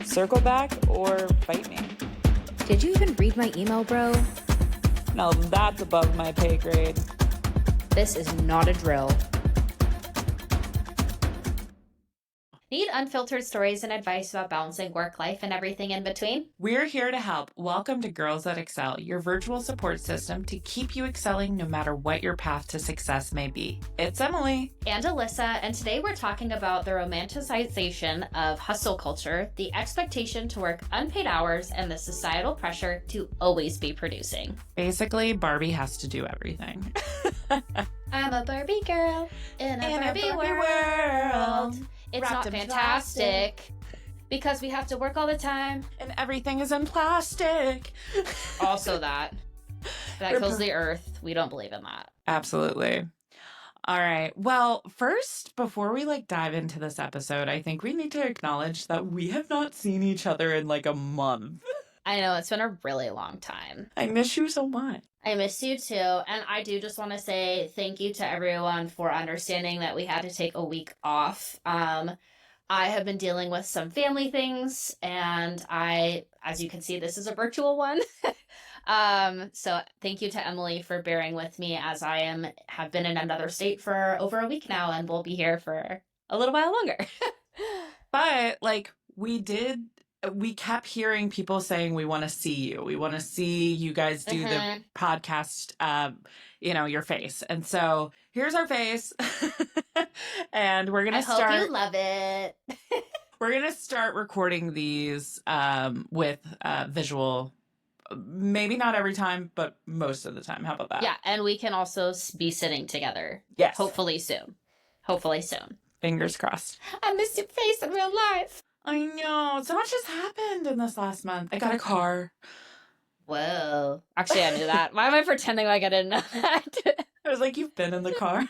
Circle back or fight me? Did you even read my email, bro? No, that's above my pay grade. This is not a drill. Need unfiltered stories and advice about balancing work life and everything in between? We're here to help. Welcome to Girls That Excel, your virtual support system to keep you excelling no matter what your path to success may be. It's Emily. And Elyssa, and today we're talking about the romanticization of hustle culture, the expectation to work unpaid hours, and the societal pressure to always be producing. Basically, Barbie has to do everything. I'm a Barbie girl in a Barbie world. It's Wrapped not in fantastic because we have to work all the time. And everything is in plastic. Also that kills the earth. We don't believe in that. Absolutely. All right. Well, first, before we dive into this episode, I think we need to acknowledge that we have not seen each other in a month. I know, it's been a really long time. I miss you so much. I miss you too. And I do just want to say thank you to everyone for understanding that we had to take a week off. I have been dealing with some family things, and as you can see, this is a virtual one. So thank you to Emily for bearing with me as I have been in another state for over a week now, and we'll be here for a little while longer. But we kept hearing people saying, we want to see you. We want to see you guys do the podcast, your face. And so here's our face. And we're going to start. I hope you love it. We're going to start recording these with visual. Maybe not every time, but most of the time. How about that? Yeah. And we can also be sitting together. Yes. Hopefully soon. Fingers crossed. I miss your face in real life. I know. So much has happened in this last month. I got a car. Whoa. Actually, I knew that. Why am I pretending like I didn't know that? I was like, you've been in the car.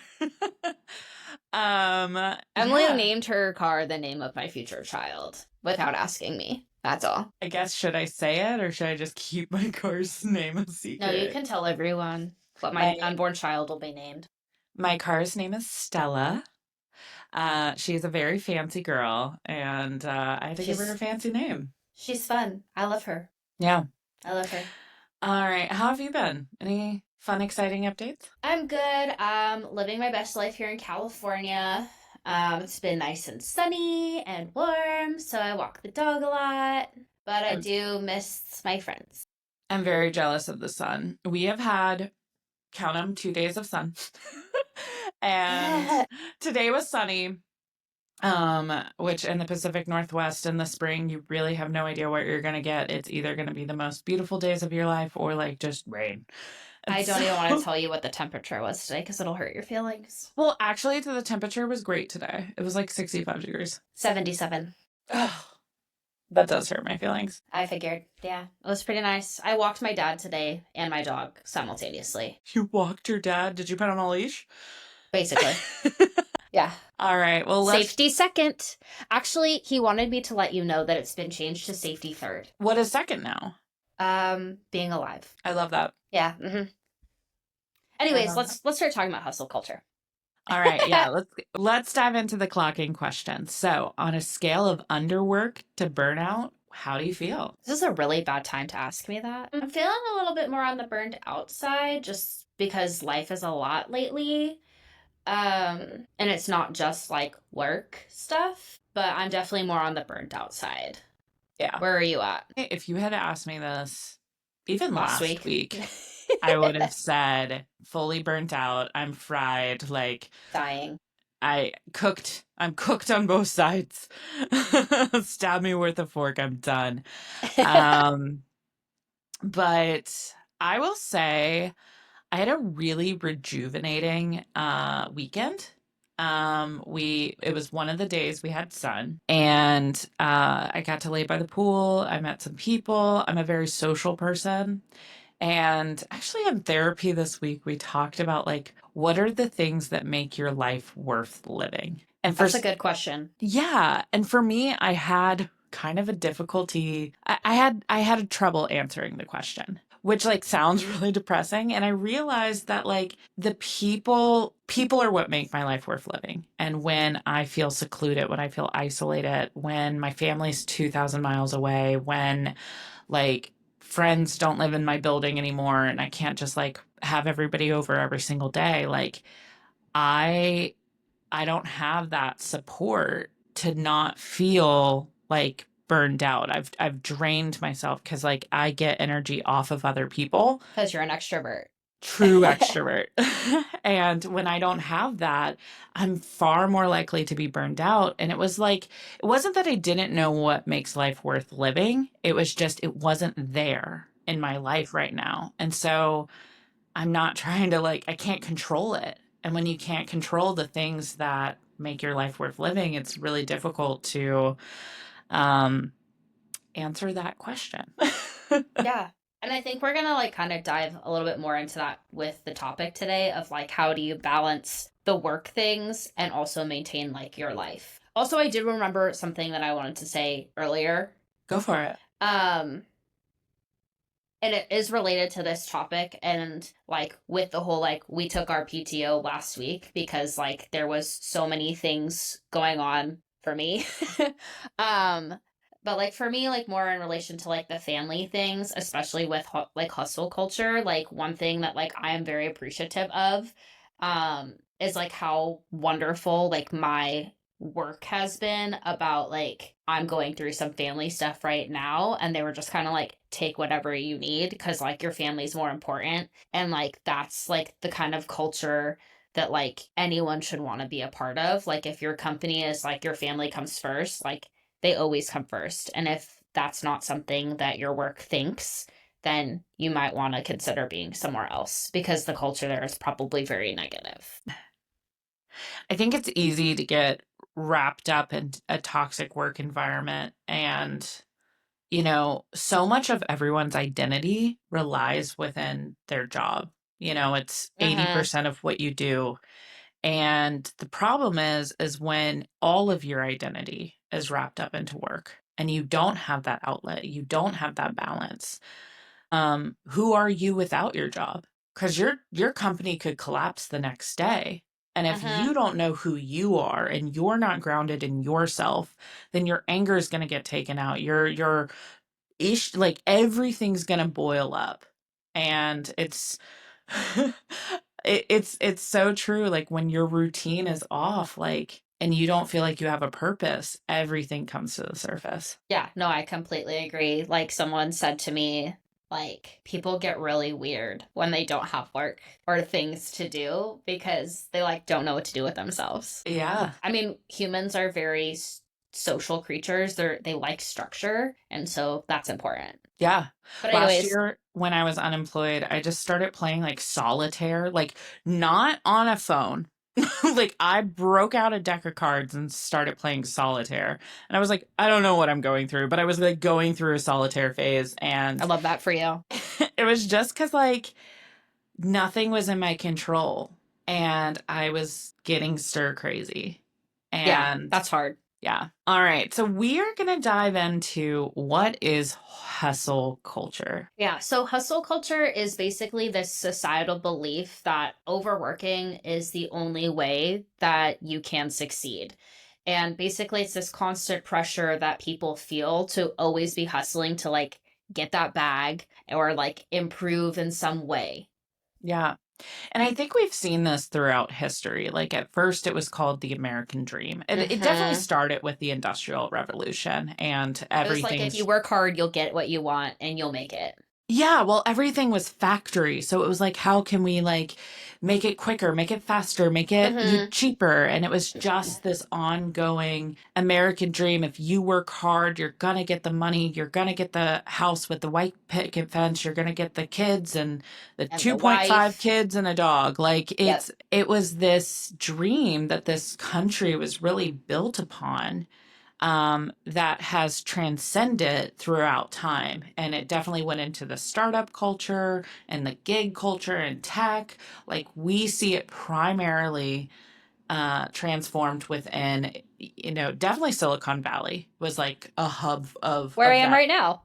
Emily named her car the name of my future child without asking me. That's all. I guess, should I say it or should I just keep my car's name a secret? No, you can tell everyone what my unborn child will be named. My car's name is Stella. She's a very fancy girl, and I had to give her a fancy name. She's fun. I love her. Yeah. I love her. All right. How have you been? Any fun, exciting updates? I'm good. Living my best life here in California. It's been nice and sunny and warm, so I walk the dog a lot, but I do miss my friends. I'm very jealous of the sun. We have had, count them, 2 days of sun. And today was sunny, which in the Pacific Northwest in the spring, you really have no idea what you're going to get. It's either going to be the most beautiful days of your life or just rain. And I don't even want to tell you what the temperature was today because it'll hurt your feelings. Well, actually, the temperature was great today. It was 65 degrees. 77. Oh, that does hurt my feelings. I figured. Yeah, it was pretty nice. I walked my dad today and my dog simultaneously. You walked your dad? Did you put him on a leash? Basically. Yeah. All right. Well, safety second. Actually, he wanted me to let you know that it's been changed to safety third. What is second now? Being alive. I love that. Yeah. Mm-hmm. Anyways, let's start talking about hustle culture. All right. Yeah. Let's dive into the clocking question. So, on a scale of underwork to burnout, how do you feel? This is a really bad time to ask me that. I'm feeling a little bit more on the burned out side just because life is a lot lately. And it's not just work stuff, but I'm definitely more on the burnt out side. Yeah. Where are you at? If you had asked me this even last week, I would have said fully burnt out. I'm fried, dying. I'm cooked on both sides. Stab me with a fork. I'm done. But I will say I had a really rejuvenating weekend. It was one of the days we had sun, and I got to lay by the pool. I met some people. I'm a very social person. And actually in therapy this week, we talked about what are the things that make your life worth living? And that's a good question. Yeah. And for me, I had kind of a difficulty. I had trouble answering the question. which like sounds really depressing. And I realized that like the people are what make my life worth living. And when I feel secluded, when I feel isolated, when my family's 2,000 miles away, when like friends don't live in my building anymore and I can't just like have everybody over every single day, like I I don't have that support to not feel like burned out. I've drained myself because like I get energy off of other people. Because you're an extrovert. True extrovert. And when I don't have that, I'm far more likely to be burned out. And it was like, it wasn't that I didn't know what makes life worth living. It was just, it wasn't there in my life right now. And so I'm not trying to like, I can't control it. And when you can't control the things that make your life worth living, it's really difficult to um, answer that question. Yeah. And I think we're going to like kind of dive a little bit more into that with the topic today of like how do you balance the work things and also maintain like your life. Also, I did remember something that I wanted to say earlier. Go for it. And it is related to this topic and like with the whole like we took our PTO last week because like there was so many things going on for me. um but like for me like more in relation to like the family things, especially with like hustle culture, like one thing that like I am very appreciative of is like how wonderful like my work has been about like I'm going through some family stuff right now and they were just kind of like take whatever you need because like your family's more important and like that's like the kind of culture that like anyone should want to be a part of. Like if your company is like your family comes first, like they always come first, and if that's not something that your work thinks, then you might want to consider being somewhere else because the culture there is probably very negative. I think it's easy to get wrapped up in a toxic work environment. And, you know, so much of everyone's identity relies within their job. You know, it's Mm-hmm. 80% of what you do. And the problem is when all of your identity is wrapped up into work and you don't have that outlet, you don't have that balance. Who are you without your job? Because your company could collapse the next day. And if Mm-hmm. you don't know who you are and you're not grounded in yourself, then your anger is going to get taken out. Your ish, like everything's going to boil up. And it's it's so true. Like when your routine is off, like and you don't feel like you have a purpose, everything comes to the surface. Yeah, no, I completely agree. Like someone said to me, like people get really weird when they don't have work or things to do because they like don't know what to do with themselves. Yeah. I mean, humans are very social creatures. They like structure, and so that's important. Yeah. But Last anyways, year when I was unemployed, I just started playing like solitaire, like not on a phone. Like I broke out a deck of cards and started playing solitaire. And I was like, I don't know what I'm going through, but I was like going through a solitaire phase I and love that for you. it was just cuz like nothing was in my control and I was getting stir crazy. Yeah, And that's hard. yeah. All right. So we are going to dive into what is hustle culture. Yeah, so hustle culture is basically this societal belief that overworking is the only way that you can succeed. And basically, it's this constant pressure that people feel to always be hustling to like get that bag or like improve in some way. Yeah. And I think we've seen this throughout history. Like at first, it was called the American Dream. It definitely Mm-hmm. started with the Industrial Revolution and It was like if you everything's. work hard, you'll get what you want and you'll make it. Yeah, well, everything was factory. So it was like, how can we like make it quicker, make it faster, make it Mm-hmm. cheaper? And it was just this ongoing American dream. If you work hard, you're gonna get the money, you're gonna get the house with the white picket fence, you're gonna get the kids and the And the 2.5 wife. kids and a dog. Like Yep. it was this dream that this country was really built upon that has transcended throughout time. And it definitely went into the startup culture and the gig culture and tech. Like we see it primarily transformed within, you know, definitely Silicon Valley was like a hub Where I of am that. right now.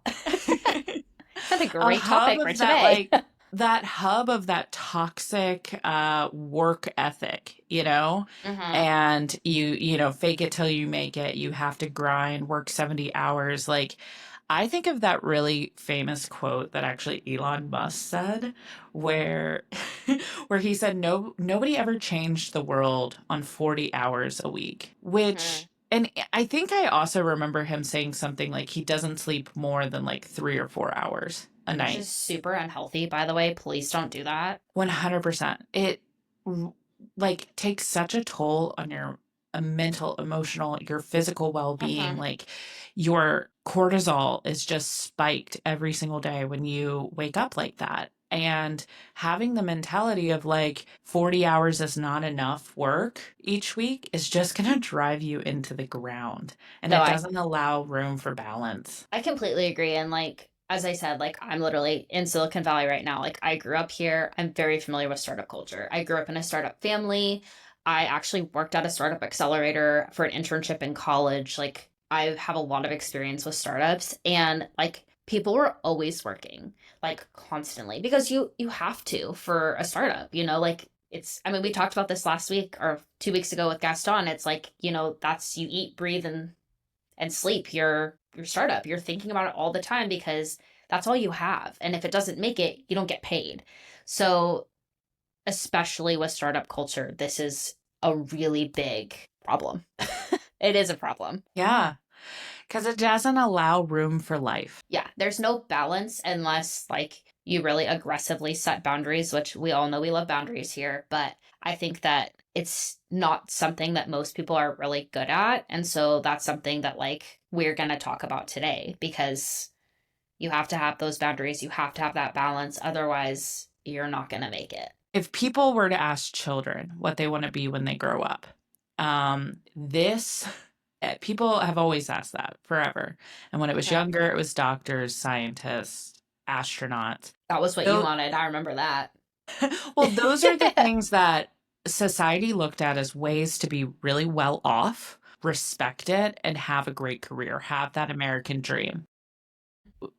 What a A great hub topic for of that, today. like, that hub of that toxic work ethic, you know? Hmm. And fake it till you make it. You have to grind, work 70 hours. Like, I think of that really famous quote that actually Elon Musk said, where where he said, no, nobody ever changed the world on 40 hours a week, Hmm. which, and I think I also remember him saying something like he doesn't sleep more than like 3 or 4 hours a Which night. is super unhealthy, by the way. Please don't do that. 100%. It like takes such a toll on your mental, emotional, your physical well-being. Hmm. Like your cortisol is just spiked every single day when you wake up like that. And having the mentality of like 40 hours is not enough work each week is just going to drive you into the ground. And No, it I doesn't allow room for balance. I completely agree. And like, as I said, like, I'm literally in Silicon Valley right now. Like, I grew up here. I'm very familiar with startup culture. I grew up in a startup family. I actually worked at a startup accelerator for an internship in college. Like, I have a lot of experience with startups, and like, people were always working, like, constantly, because you have to for a startup, like, it's, I mean, we talked about this last week or 2 weeks ago with Gaston. It's like, that's, you eat, breathe, and sleep your startup. You're thinking about it all the time because that's all you have. And if it doesn't make it, you don't get paid. So, especially with startup culture, this is a really big problem. It is a problem. Yeah, because it doesn't allow room for life. Yeah, there's no balance unless like you really aggressively set boundaries, which we all know we love boundaries here, but I think that it's not something that most people are really good at. And so that's something that like we're going to talk about today because you have to have those boundaries, you have to have that balance, otherwise you're not going to make it. If people were to ask children what they want to be when they grow up, this people have always asked that forever. And when it was Mhm. younger, it was doctors, scientists, astronauts. That was what you Those, wanted. I remember that. well, those are the things that society looked at as ways to be really well off, respected, and have a great career, have that American dream.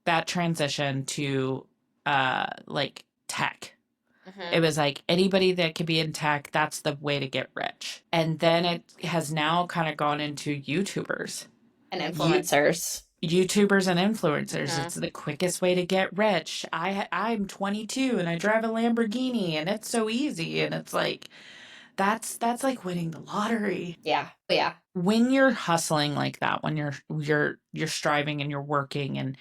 That transition to like tech. Hmm. It was like anybody that could be in tech, that's the way to get rich. And then it has now kind of gone into YouTubers. And You influencers. YouTubers and influencers. Hmm. It's the quickest way to get rich. I'm 22 and I drive a Lamborghini and it's so easy and it's like that's like winning the lottery. Yeah. Yeah. When you're hustling like that, when you're striving and you're working and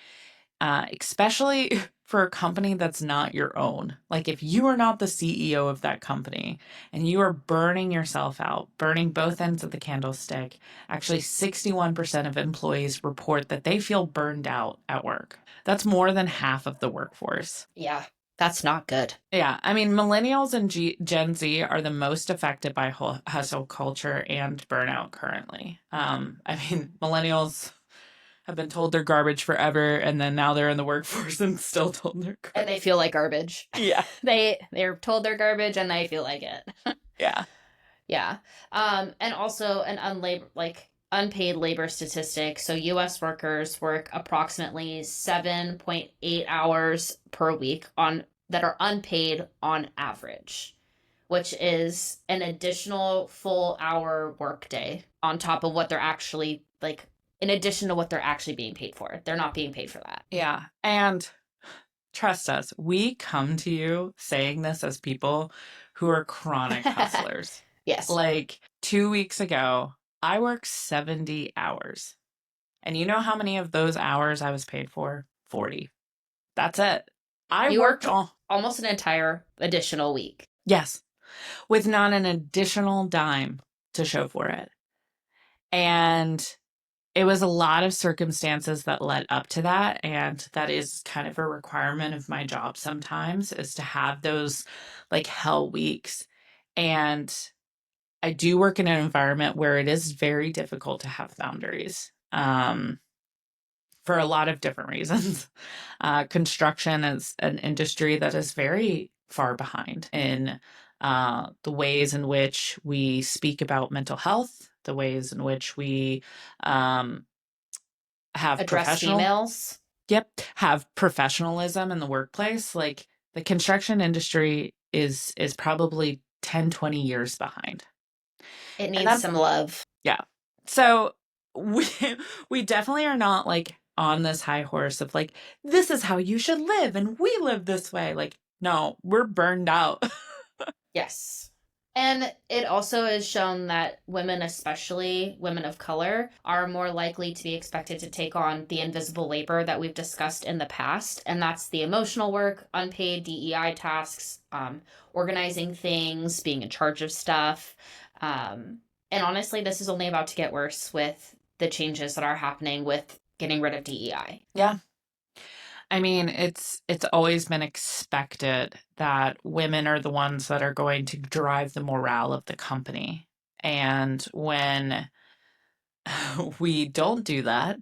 especially for a company that's not your own. Like if you are not the CEO of that company and you are burning yourself out, burning both ends of the candlestick, actually 61% of employees report that they feel burned out at work. That's more than half of the workforce. Yeah. That's not good. Yeah, I mean, millennials and Gen Z are the most affected by hustle culture and burnout currently. I mean, millennials have been told they're garbage forever, and then now they're in the workforce and still told they're And they garbage. feel like garbage. Yeah. They're told they're garbage and they feel like it. Yeah. Yeah. And also an unpaid labor statistic. So US workers work approximately 7.8 hours per week on that are unpaid on average, which is an additional full hour workday on top of what they're actually like in addition to what they're actually being paid for. They're not being paid for that. Yeah. And trust us, we come to you saying this as people who are chronic hustlers. Yes. Like 2 weeks ago, I worked 70 hours. And you know how many of those hours I was paid for? 40. That's it. I You worked worked all, almost an entire additional week. yes, with not an additional dime to show for it. And it was a lot of circumstances that led up to that. And that is kind of a requirement of my job sometimes is to have those like hell weeks. And I do work in an environment where it is very difficult to have boundaries for a lot of different reasons. Construction is an industry that is very far behind in the ways in which we speak about mental health, the ways in which we um, have Address professional females. Yep. Have professionalism in the workplace. Like the construction industry is probably 10, 20 years behind. It And needs that's some love. yeah. So we we definitely are not like on this high horse of like this is how you should live and we live this way. Like no, we're burned out. Yes. And it also is shown that women, especially women of color, are more likely to be expected to take on the invisible labor that we've discussed in the past. And that's the emotional work, unpaid DEI tasks, organizing things, being in charge of stuff. And honestly, this is only about to get worse with the changes that are happening with getting rid of DEI. Yeah. I mean, it's always been expected that women are the ones that are going to drive the morale of the company. And when we don't do that,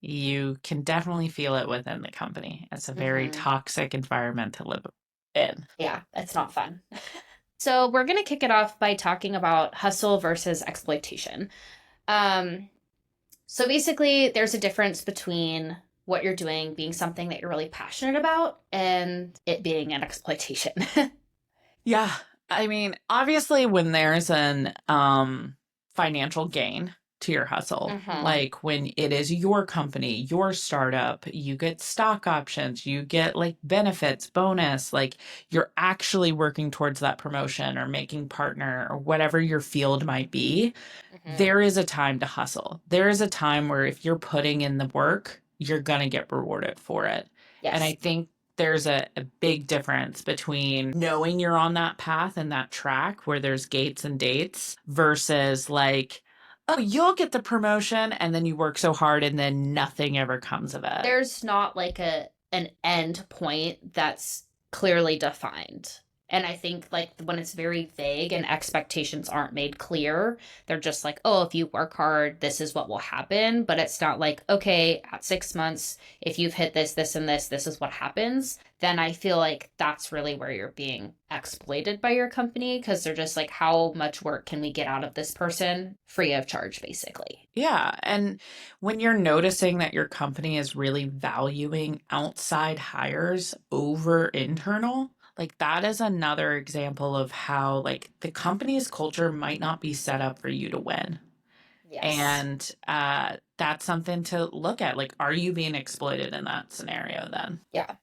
you can definitely feel it within the company. It's a very Mm-hmm. toxic environment to live in. Yeah, it's not fun. So, we're going to kick it off by talking about hustle versus exploitation. Um, so, basically, there's a difference between what you're doing being something that you're really passionate about and it being an exploitation. Yeah. I mean, obviously when there's an financial gain to your hustle, Mm-hmm. like when it is your company, your startup, you get stock options, you get like benefits, bonus, like you're actually working towards that promotion or making partner or whatever your field might be, Mm-hmm. there is a time to hustle. There is a time where if you're putting in the work, you're going to get rewarded for it. And I Yes. think there's a big difference between knowing you're on that path and that track where there's gates and dates versus like, oh, you'll get the promotion and then you work so hard and then nothing ever comes of it. There's not like an end point that's clearly defined. And I think like when it's very vague and expectations aren't made clear, they're just like, oh, if you work hard, this is what will happen. But it's not like, okay, at 6 months, if you've hit this, this, and this is what happens. Then I feel like that's really where you're being exploited by your company because they're just like, how much work can we get out of this person free of charge, basically? Yeah. And when you're noticing that your company is really valuing outside hires over internal, like that is another example of how like the company's culture might not be set up for you to win. Yes. And that's something to look at. Like, are you being exploited in that scenario then? Yeah.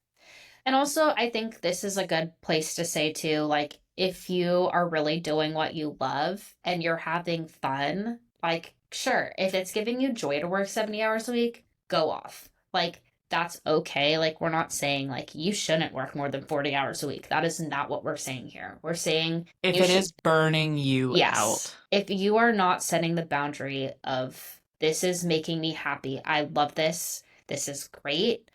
And also, I think this is a good place to say too, like, if you are really doing what you love and you're having fun, like, sure, if it's giving you joy to work 70 hours a week, go off. Like, that's okay. Like, we're not saying, like, you shouldn't work more than 40 hours a week. That is not what we're saying here. We're saying If you it should, is burning you yes. out. If you are not setting the boundary of, this is making me happy, I love this is great,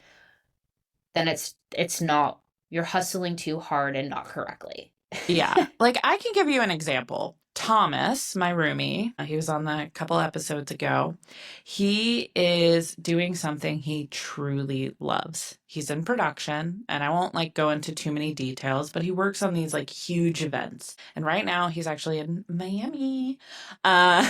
then it's not, you're hustling too hard and not correctly. Yeah. Like I can give you an example. Thomas, my roomie, he was on the couple episodes ago. He is doing something he truly loves. He's in production, and I won't like go into too many details, but he works on these like huge events. And right now he's actually in Miami. Uh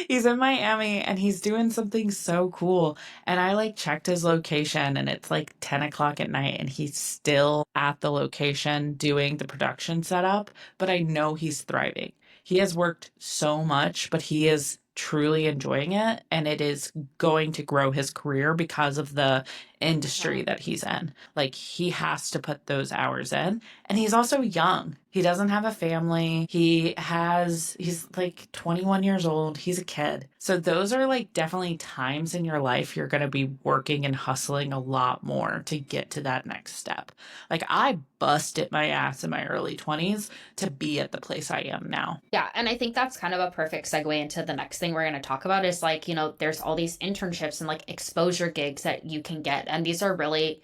he's in Miami and he's doing something so cool. And I like checked his location and it's like 10 o'clock at night and he's still at the location doing the production setup, but I know he's thriving. He has worked so much, but he is truly enjoying it and it is going to grow his career because of the industry Mhm. that he's in. Like he has to put those hours in and he's also young. He doesn't have a family. He's like 21 years old. He's a kid. So those are like definitely times in your life you're going to be working and hustling a lot more to get to that next step. Like I busted my ass in my early 20s to be at the place I am now. Yeah, and I think that's kind of a perfect segue into the next thing we're going to talk about is like, there's all these internships and like exposure gigs that you can get. And these are really,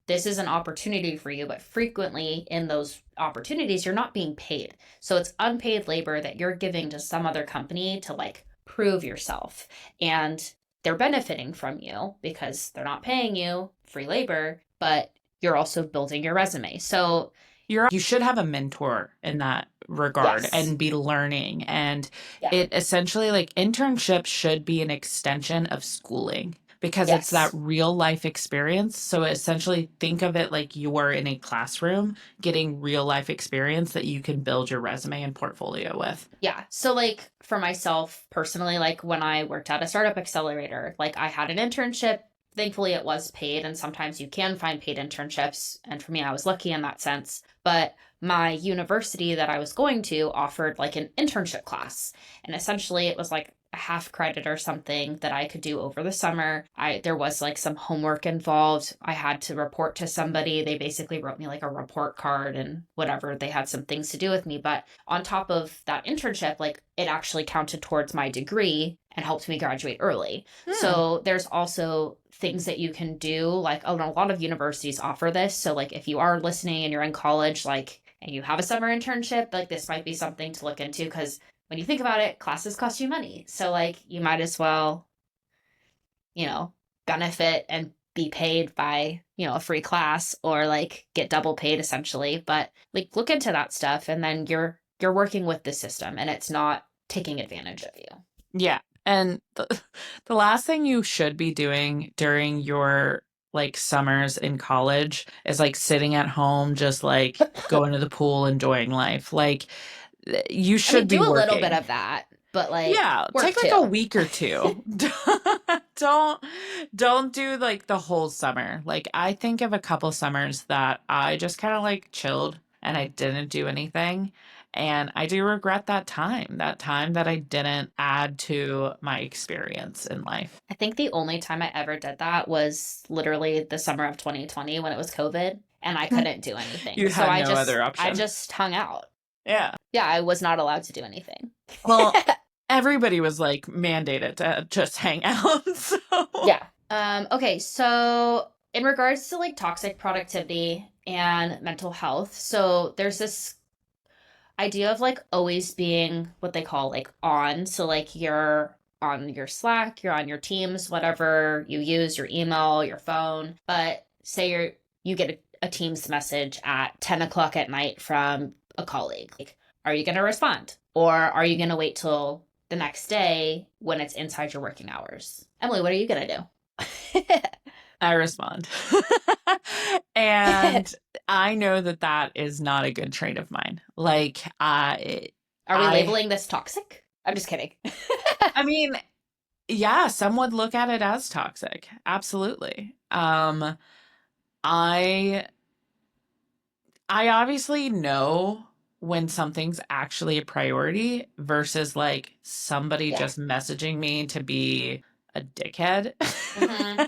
this is an opportunity for you, but frequently in those opportunities, you're not being paid. So it's unpaid labor that you're giving to some other company to like prove yourself. And they're benefiting from you because they're not paying you free labor, but you're also building your resume. So, You should have a mentor in that regard yes. and be learning. And Yeah. it essentially like internships should be an extension of schooling because it's that Yes. real life experience. So essentially, think of it like you are in a classroom getting real life experience that you can build your resume and portfolio with. Yeah. So like for myself personally, like when I worked at a startup accelerator, like I had an internship. Thankfully it was paid, and sometimes you can find paid internships. And for me, I was lucky in that sense. But my university that I was going to offered like an internship class. And essentially it was like a half credit or something that I could do over the summer. There was like some homework involved. I had to report to somebody. They basically wrote me like a report card and whatever. They had some things to do with me, but on top of that internship, like it actually counted towards my degree and helped me graduate early. Hmm. So there's also things that you can do. Like a lot of universities offer this. So like if you are listening and you're in college, like and you have a summer internship, like this might be something to look into because when you think about it, classes cost you money. So like you might as well, you know, benefit and be paid by, a free class or like get double paid essentially. But like look into that stuff and then you're working with the system and it's not taking advantage of you. Yeah. And the last thing you should be doing during your like summers in college is like sitting at home, just like going to the pool, enjoying life. Like you I mean, should be do a little bit working. of that, but like Yeah, work take like a too. week or two. Don't don't do like the whole summer. Like I think of a couple summers that I just kind of like chilled and I didn't do anything. And I do regret that time that I didn't add to my experience in life. I think the only time I ever did that was literally the summer of 2020 when it was COVID and I couldn't do anything. You So had I no just other I option. just hung out. Yeah. Yeah, I was not allowed to do anything. Well, everybody was like mandated to just hang out. So, Yeah. Okay, so in regards to like toxic productivity and mental health, so there's this idea of like always being what they call like on. So like you're on your Slack, you're on your Teams, whatever you use, your email, your phone. But say you get a Teams message at 10 o'clock at night from a colleague. Like, are you gonna respond? Or are you gonna wait till the next day when it's inside your working hours? Emily, what are you gonna do? I respond. And I know that that is not a good trait of mine. Like Are we I labeling this toxic? I'm just kidding. I mean, yeah, some would look at it as toxic. Absolutely. I I obviously know when something's actually a priority versus like somebody Yeah. just messaging me to be a dickhead. Hmm.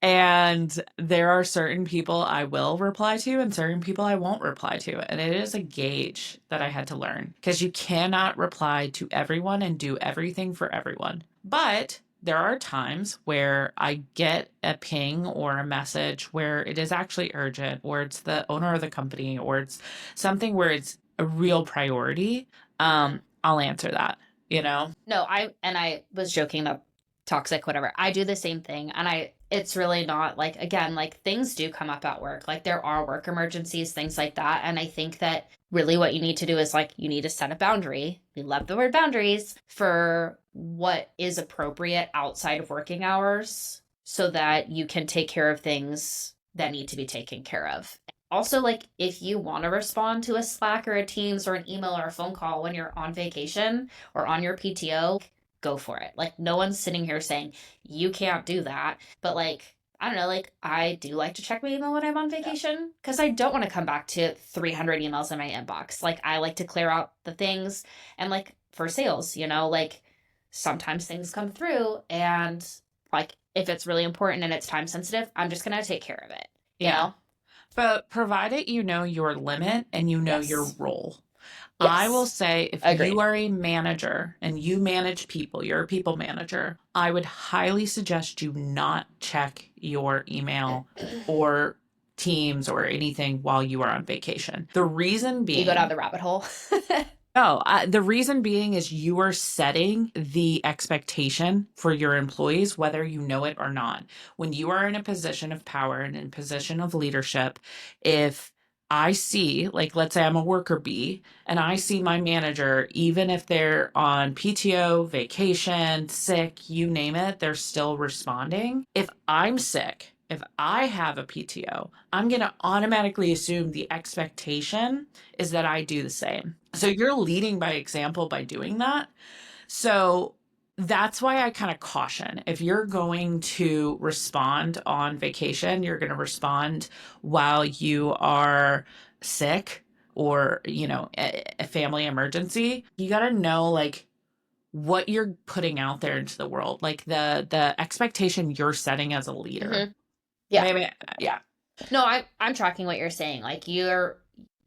And there are certain people I will reply to and certain people I won't reply to. And it is a gauge that I had to learn because you cannot reply to everyone and do everything for everyone. But there are times where I get a ping or a message where it is actually urgent, or it's the owner of the company, or it's something where it's a real priority. I'll answer that, you know? No, I was joking about toxic, whatever. I do the same thing. And it's really not like, again, like things do come up at work. Like there are work emergencies, things like that. And I think that really what you need to do is like, you need to set a boundary. We love the word boundaries for what is appropriate outside of working hours so that you can take care of things that need to be taken care of. Also, like if you want to respond to a Slack or a Teams or an email or a phone call when you're on vacation or on your PTO, go for it. Like no one's sitting here saying you can't do that. But like, I don't know, like I do like to check my email when I'm on vacation because I don't want to come back to 300 emails in my inbox. Like I like to clear out the things and like for sales, like sometimes things come through and like if it's really important and it's time sensitive, I'm just going to take care of it, you Yeah. know? But provided you know your limit and you know your Yes. role. I will Yes. say if you Agreed. are a manager and you manage people, you're a people manager, I would highly suggest you not check your email or Teams or anything while you are on vacation. The reason You go down being, the rabbit hole. no, the reason being is you are setting the expectation for your employees, whether you know it or not. When you are in a position of power and in a position of leadership, if I see, like, let's say I'm a worker bee, and I see my manager, even if they're on PTO, vacation, sick, you name it, they're still responding. If I'm sick, if I have a PTO, I'm going to automatically assume the expectation is that I do the same. So you're leading by example by doing that. So that's why I kind of caution. If you're going to respond on vacation, you're going to respond while you are sick or, a family emergency. You got to know like what you're putting out there into the world, like the expectation you're setting as a leader. Yeah. Maybe, yeah. No, I'm tracking what you're saying. Like you're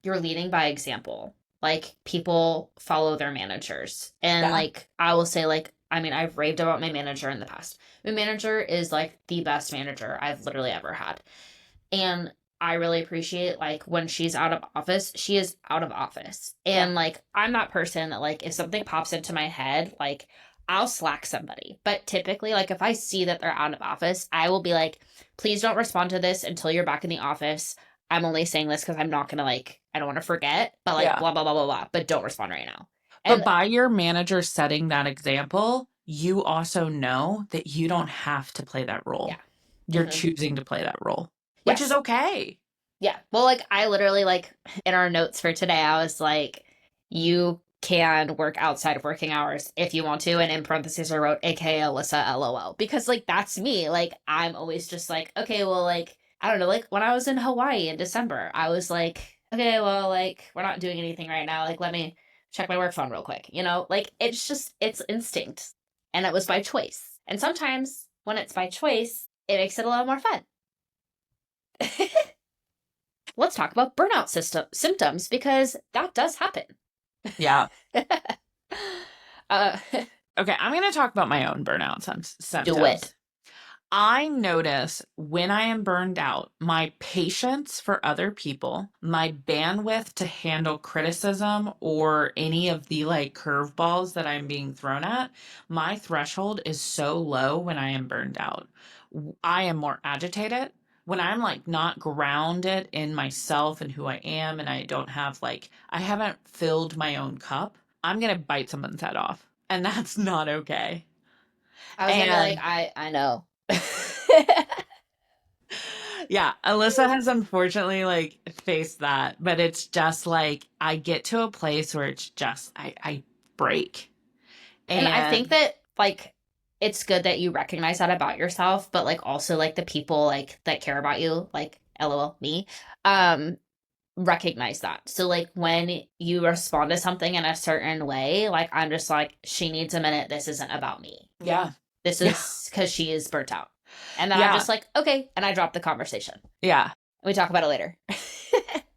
leading by example. Like people follow their managers. And Yeah. like I will say like I mean I've raved about my manager in the past. My manager is like the best manager I've literally ever had. And I really appreciate like when she's out of office, she is out of office. And like I'm that person that like if something pops into my head, like I'll slack somebody. But typically like if I see that they're out of office, I will be like, please don't respond to this until you're back in the office. I'm only saying this because I'm not gonna like I don't want to forget, but like Yeah. blah blah blah blah blah. But don't respond right now. But And by your manager setting that example, you also know that you don't have to play that role. yeah. You're Mhm. choosing to play that role, which is Yes. okay. Yeah. Well, like I literally like in our notes for today, I was like, you can work outside of working hours if you want to. And in parentheses, I wrote AKA Elyssa LOL. Because like that's me. Like I'm always just like, okay, well, like, I don't know, like when I was in Hawaii in December, I was like, okay, well, like, we're not doing anything right now. Like, let me check my work phone real quick. You know, like it's just it's instinct. And it was by choice. And sometimes when it's by choice, it makes it a little more fun. Let's talk about burnout symptoms because that does happen. Yeah. uh, Okay, I'm going to talk about my own burnout do symptoms. it. I notice when I am burned out, my patience for other people, my bandwidth to handle criticism or any of the like curveballs that I'm being thrown at, my threshold is so low when I am burned out. I am more agitated. When I'm like not grounded in myself and who I am, and I don't have like, I haven't filled my own cup, I'm going to bite someone's head off. And that's not okay. I was gonna be like, And I know. yeah, Elyssa has unfortunately like faced that, but it's just like I get to a place where it's just I break. And I think And that like it's good that you recognize that about yourself, but like also like the people like that care about you, like LOL me, um, recognize that. So like when you respond to something in a certain way, like I'm just like, she needs a minute. This isn't about me. yeah. This Yeah. is because she is burnt out. And then I'm Yeah. just like, okay. And I drop the conversation. Yeah. We talk about it later.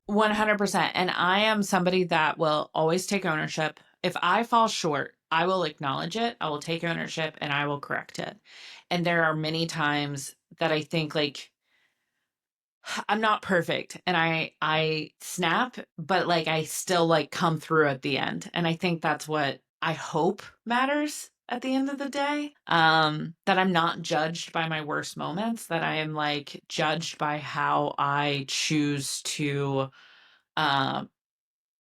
100%. And I am somebody that will always take ownership. If I fall short, I will acknowledge it. I will take ownership and I will correct it. And there are many times that I think like I'm not perfect and I snap, but like I still like come through at the end. And I think that's what I hope matters at the end of the day. That I'm not judged by my worst moments, that I am like judged by how I choose to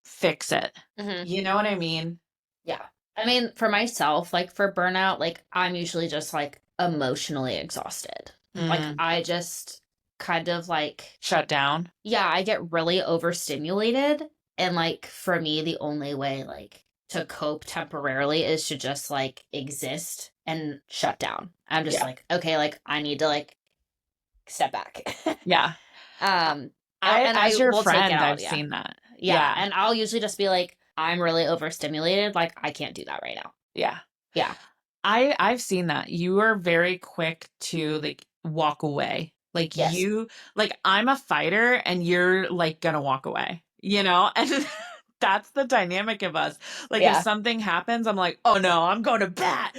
fix it. Mm-hmm. You know what I mean? Yeah. I mean, for myself, like for burnout, like I'm usually just like emotionally exhausted. Like Mm. I just kind of like, Shut down. yeah, I get really overstimulated. And like for me, the only way like to cope temporarily is to just like exist and shut down. I'm just Yeah. like, okay, like I need to like step back. Yeah. And As I your will take it friend, out. I've Yeah. seen that. Yeah. Yeah. And I'll usually just be like, I'm really overstimulated. Like I can't do that right now. Yeah. Yeah. I've seen that. You are very quick to like walk away. Like Yes. you like I'm a fighter and you're like gonna walk away. You know? And that's the dynamic of us. Like if Yeah. something happens, I'm like, "Oh no, I'm going to bat."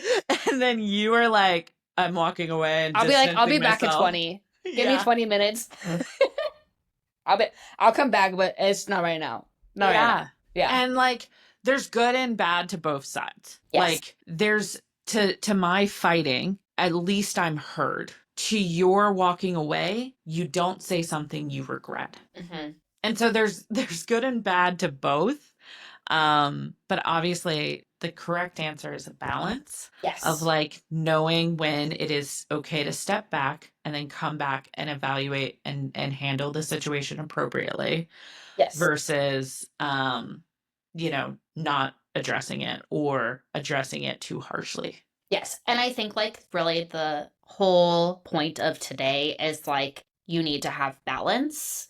And then you are like, "I'm walking away and I'll be like, I'll be distancing back in myself." 20. Give me Yeah. 20 minutes. I'll come back, but it's not right now. Not right Yeah. now. Yeah. And like there's good and bad to both sides. Yes. Like there's to my fighting, at least I'm heard. To your walking away, you don't say something you regret. Mm-hmm. And so there's good and bad to both. But obviously the correct answer is a balance of Yes. like knowing when it is okay to step back and then come back and evaluate and handle the situation appropriately Yes. versus not addressing it or addressing it too harshly. Yes. And I think like really the whole point of today is like you need to have balance.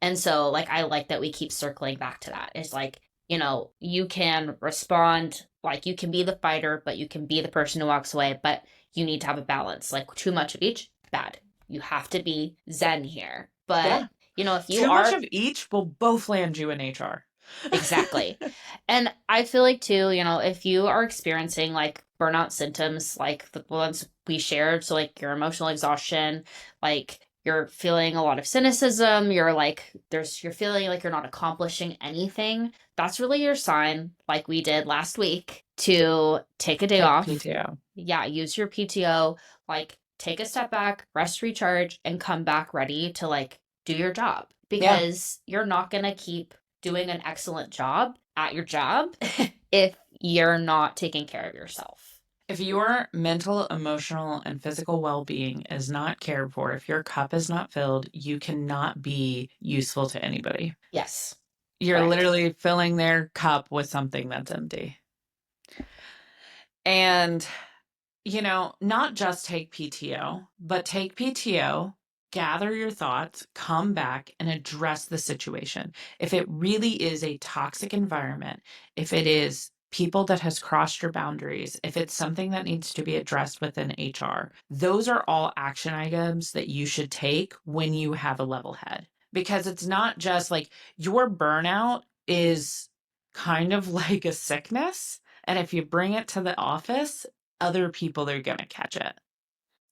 And so like I like that we keep circling back to that. It's like, you can respond, like you can be the fighter, but you can be the person who walks away, but you need to have a balance. Like too much of each, bad. You have to be zen here. But, Yeah. if you Too much are of each will both land you in HR. exactly. And I feel like too, if you are experiencing like burnout symptoms like the ones we shared, so like your emotional exhaustion, like you're feeling a lot of cynicism, you're feeling like you're not accomplishing anything, that's really your sign, like we did last week, to take a day Take off. PTO. Yeah, use your PTO, like take a step back, rest, recharge, and come back ready to like do your job Yeah. because you're not going to keep doing an excellent job at your job if you're not taking care of yourself. If your mental, emotional, and physical well being is not cared for, if your cup is not filled, you cannot be useful to anybody. Yes. You're Correct. literally filling their cup with something that's empty. And, not just take PTO, but take PTO, gather your thoughts, come back and address the situation. If it really is a toxic environment, if it is people that has crossed your boundaries, if it's something that needs to be addressed within HR, those are all action items that you should take when you have a level head. Because it's not just like your burnout is kind of like a sickness. And if you bring it to the office, other people are going to catch it.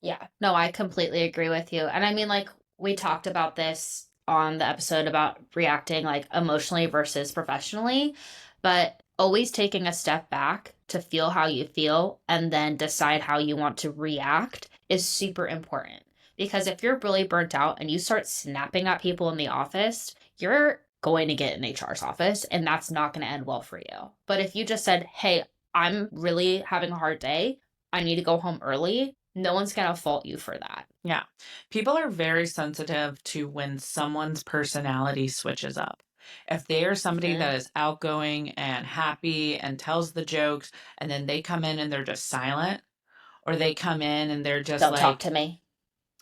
Yeah. No, I completely agree with you. And I mean, like, we talked about this on the episode about reacting like emotionally versus professionally, but always taking a step back to feel how you feel and then decide how you want to react is super important. Because if you're really burnt out and you start snapping at people in the office, you're going to get in HR's office and that's not going to end well for you. But if you just said, hey, I'm really having a hard day, I need to go home early, no one's going to fault you for that. Yeah. People are very sensitive to when someone's personality switches up. If they are somebody Mm-hmm. that is outgoing and happy and tells the jokes, and then they come in and they're just silent, or they come in and they're just Don't talk like, to me.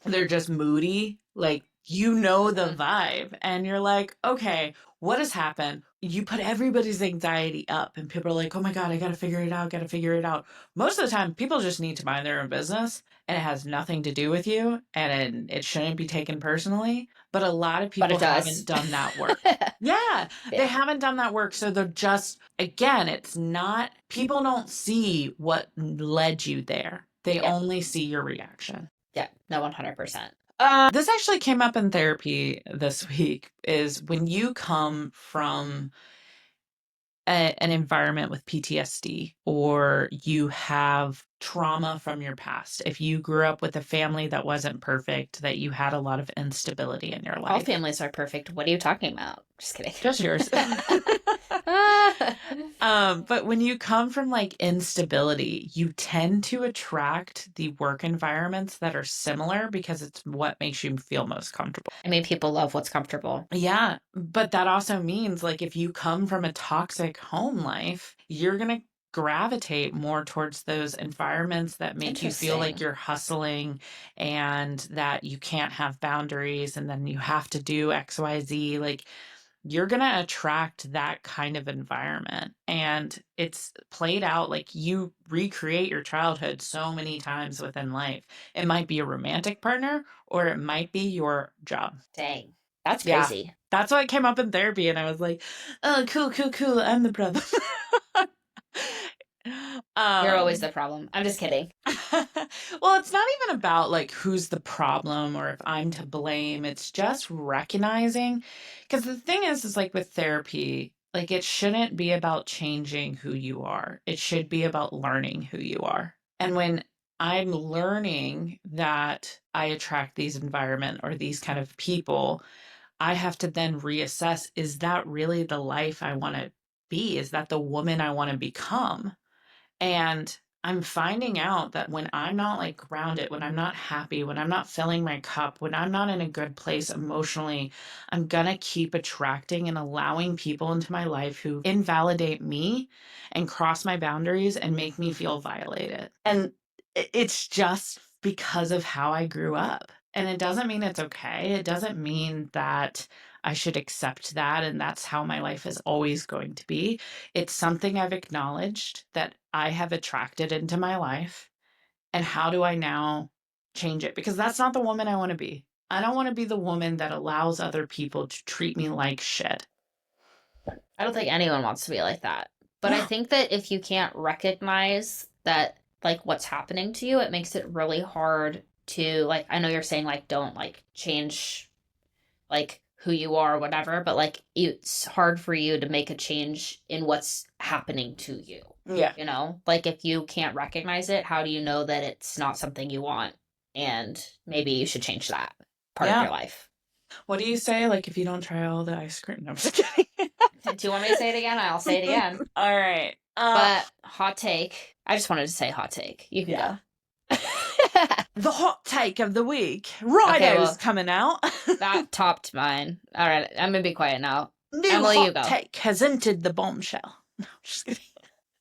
they're just moody, like the Mm-hmm. vibe, and you're like, okay, what has happened? You put everybody's anxiety up, and people are like, oh my God, I gotta figure it out, gotta figure it out. Most of the time, people just need to mind their own business, and it has nothing to do with you, and it shouldn't be taken personally. But a lot of But people it haven't does. done that work. Yeah, they Yeah. haven't done that work. So they're just, again, it's not, people don't see what led you there. They Yeah. only see your reaction. Yeah. No, 100%. This actually came up in therapy this week is when you come from an environment with PTSD or you have trauma from your past. If you grew up with a family that wasn't perfect, that you had a lot of instability in your All life. families are perfect. What are you talking about? Just kidding. Just yours. But when you come from like instability, you tend to attract the work environments that are similar because it's what makes you feel most comfortable. I mean, people love what's comfortable. Yeah, but that also means like if you come from a toxic home life, you're going to gravitate more towards those environments that make you feel like Interesting. you're hustling and that you can't have boundaries and then you have to do XYZ. Like you're going to attract that kind of environment. And it's played out like you recreate your childhood so many times within life. It might be a romantic partner or it might be your job. Dang. That's Yeah. crazy. That's what came up in therapy. And I was like, oh, cool, cool, cool. I'm the problem. You're always um, the problem. I'm just kidding. well, it's not even about like who's the problem or if I'm to blame. It's just recognizing. Because the thing is like with therapy, like it shouldn't be about changing who you are, it should be about learning who you are. And when I'm learning that I attract these environment or these kind of people, I have to then reassess, is that really the life I want to be? Is that the woman I want to become? And I'm finding out that when I'm not like grounded, when I'm not happy, when I'm not filling my cup, when I'm not in a good place emotionally, I'm gonna keep attracting and allowing people into my life who invalidate me and cross my boundaries and make me feel violated. And it's just because of how I grew up. And it doesn't mean it's okay. It doesn't mean that I should accept that and that's how my life is always going to be. It's something I've acknowledged that I have attracted into my life. And how do I now change it? Because that's not the woman I want to be. I don't want to be the woman that allows other people to treat me like shit. I don't think anyone wants to be like that. But I think that if you can't recognize that, like, what's happening to you, it makes it really hard to, like, I know you're saying, like, don't, like, change, like, who you are or whatever, but, like, it's hard for you to make a change in what's happening to you. Yeah. You know? Like, if you can't recognize it, how do you know that it's not something you want? And maybe you should change that part of your life. What do you say? Like, if you don't try all the ice cream? No, I'm just kidding. Do you want me to say it again? I'll say it again. All right. But hot take. I just wanted to say hot take. You can go. The hot take of the week. Righto's coming out. That topped mine. All right, I'm going to be quiet now. New Emily, hot you go. take has entered the bombshell. No, just kidding.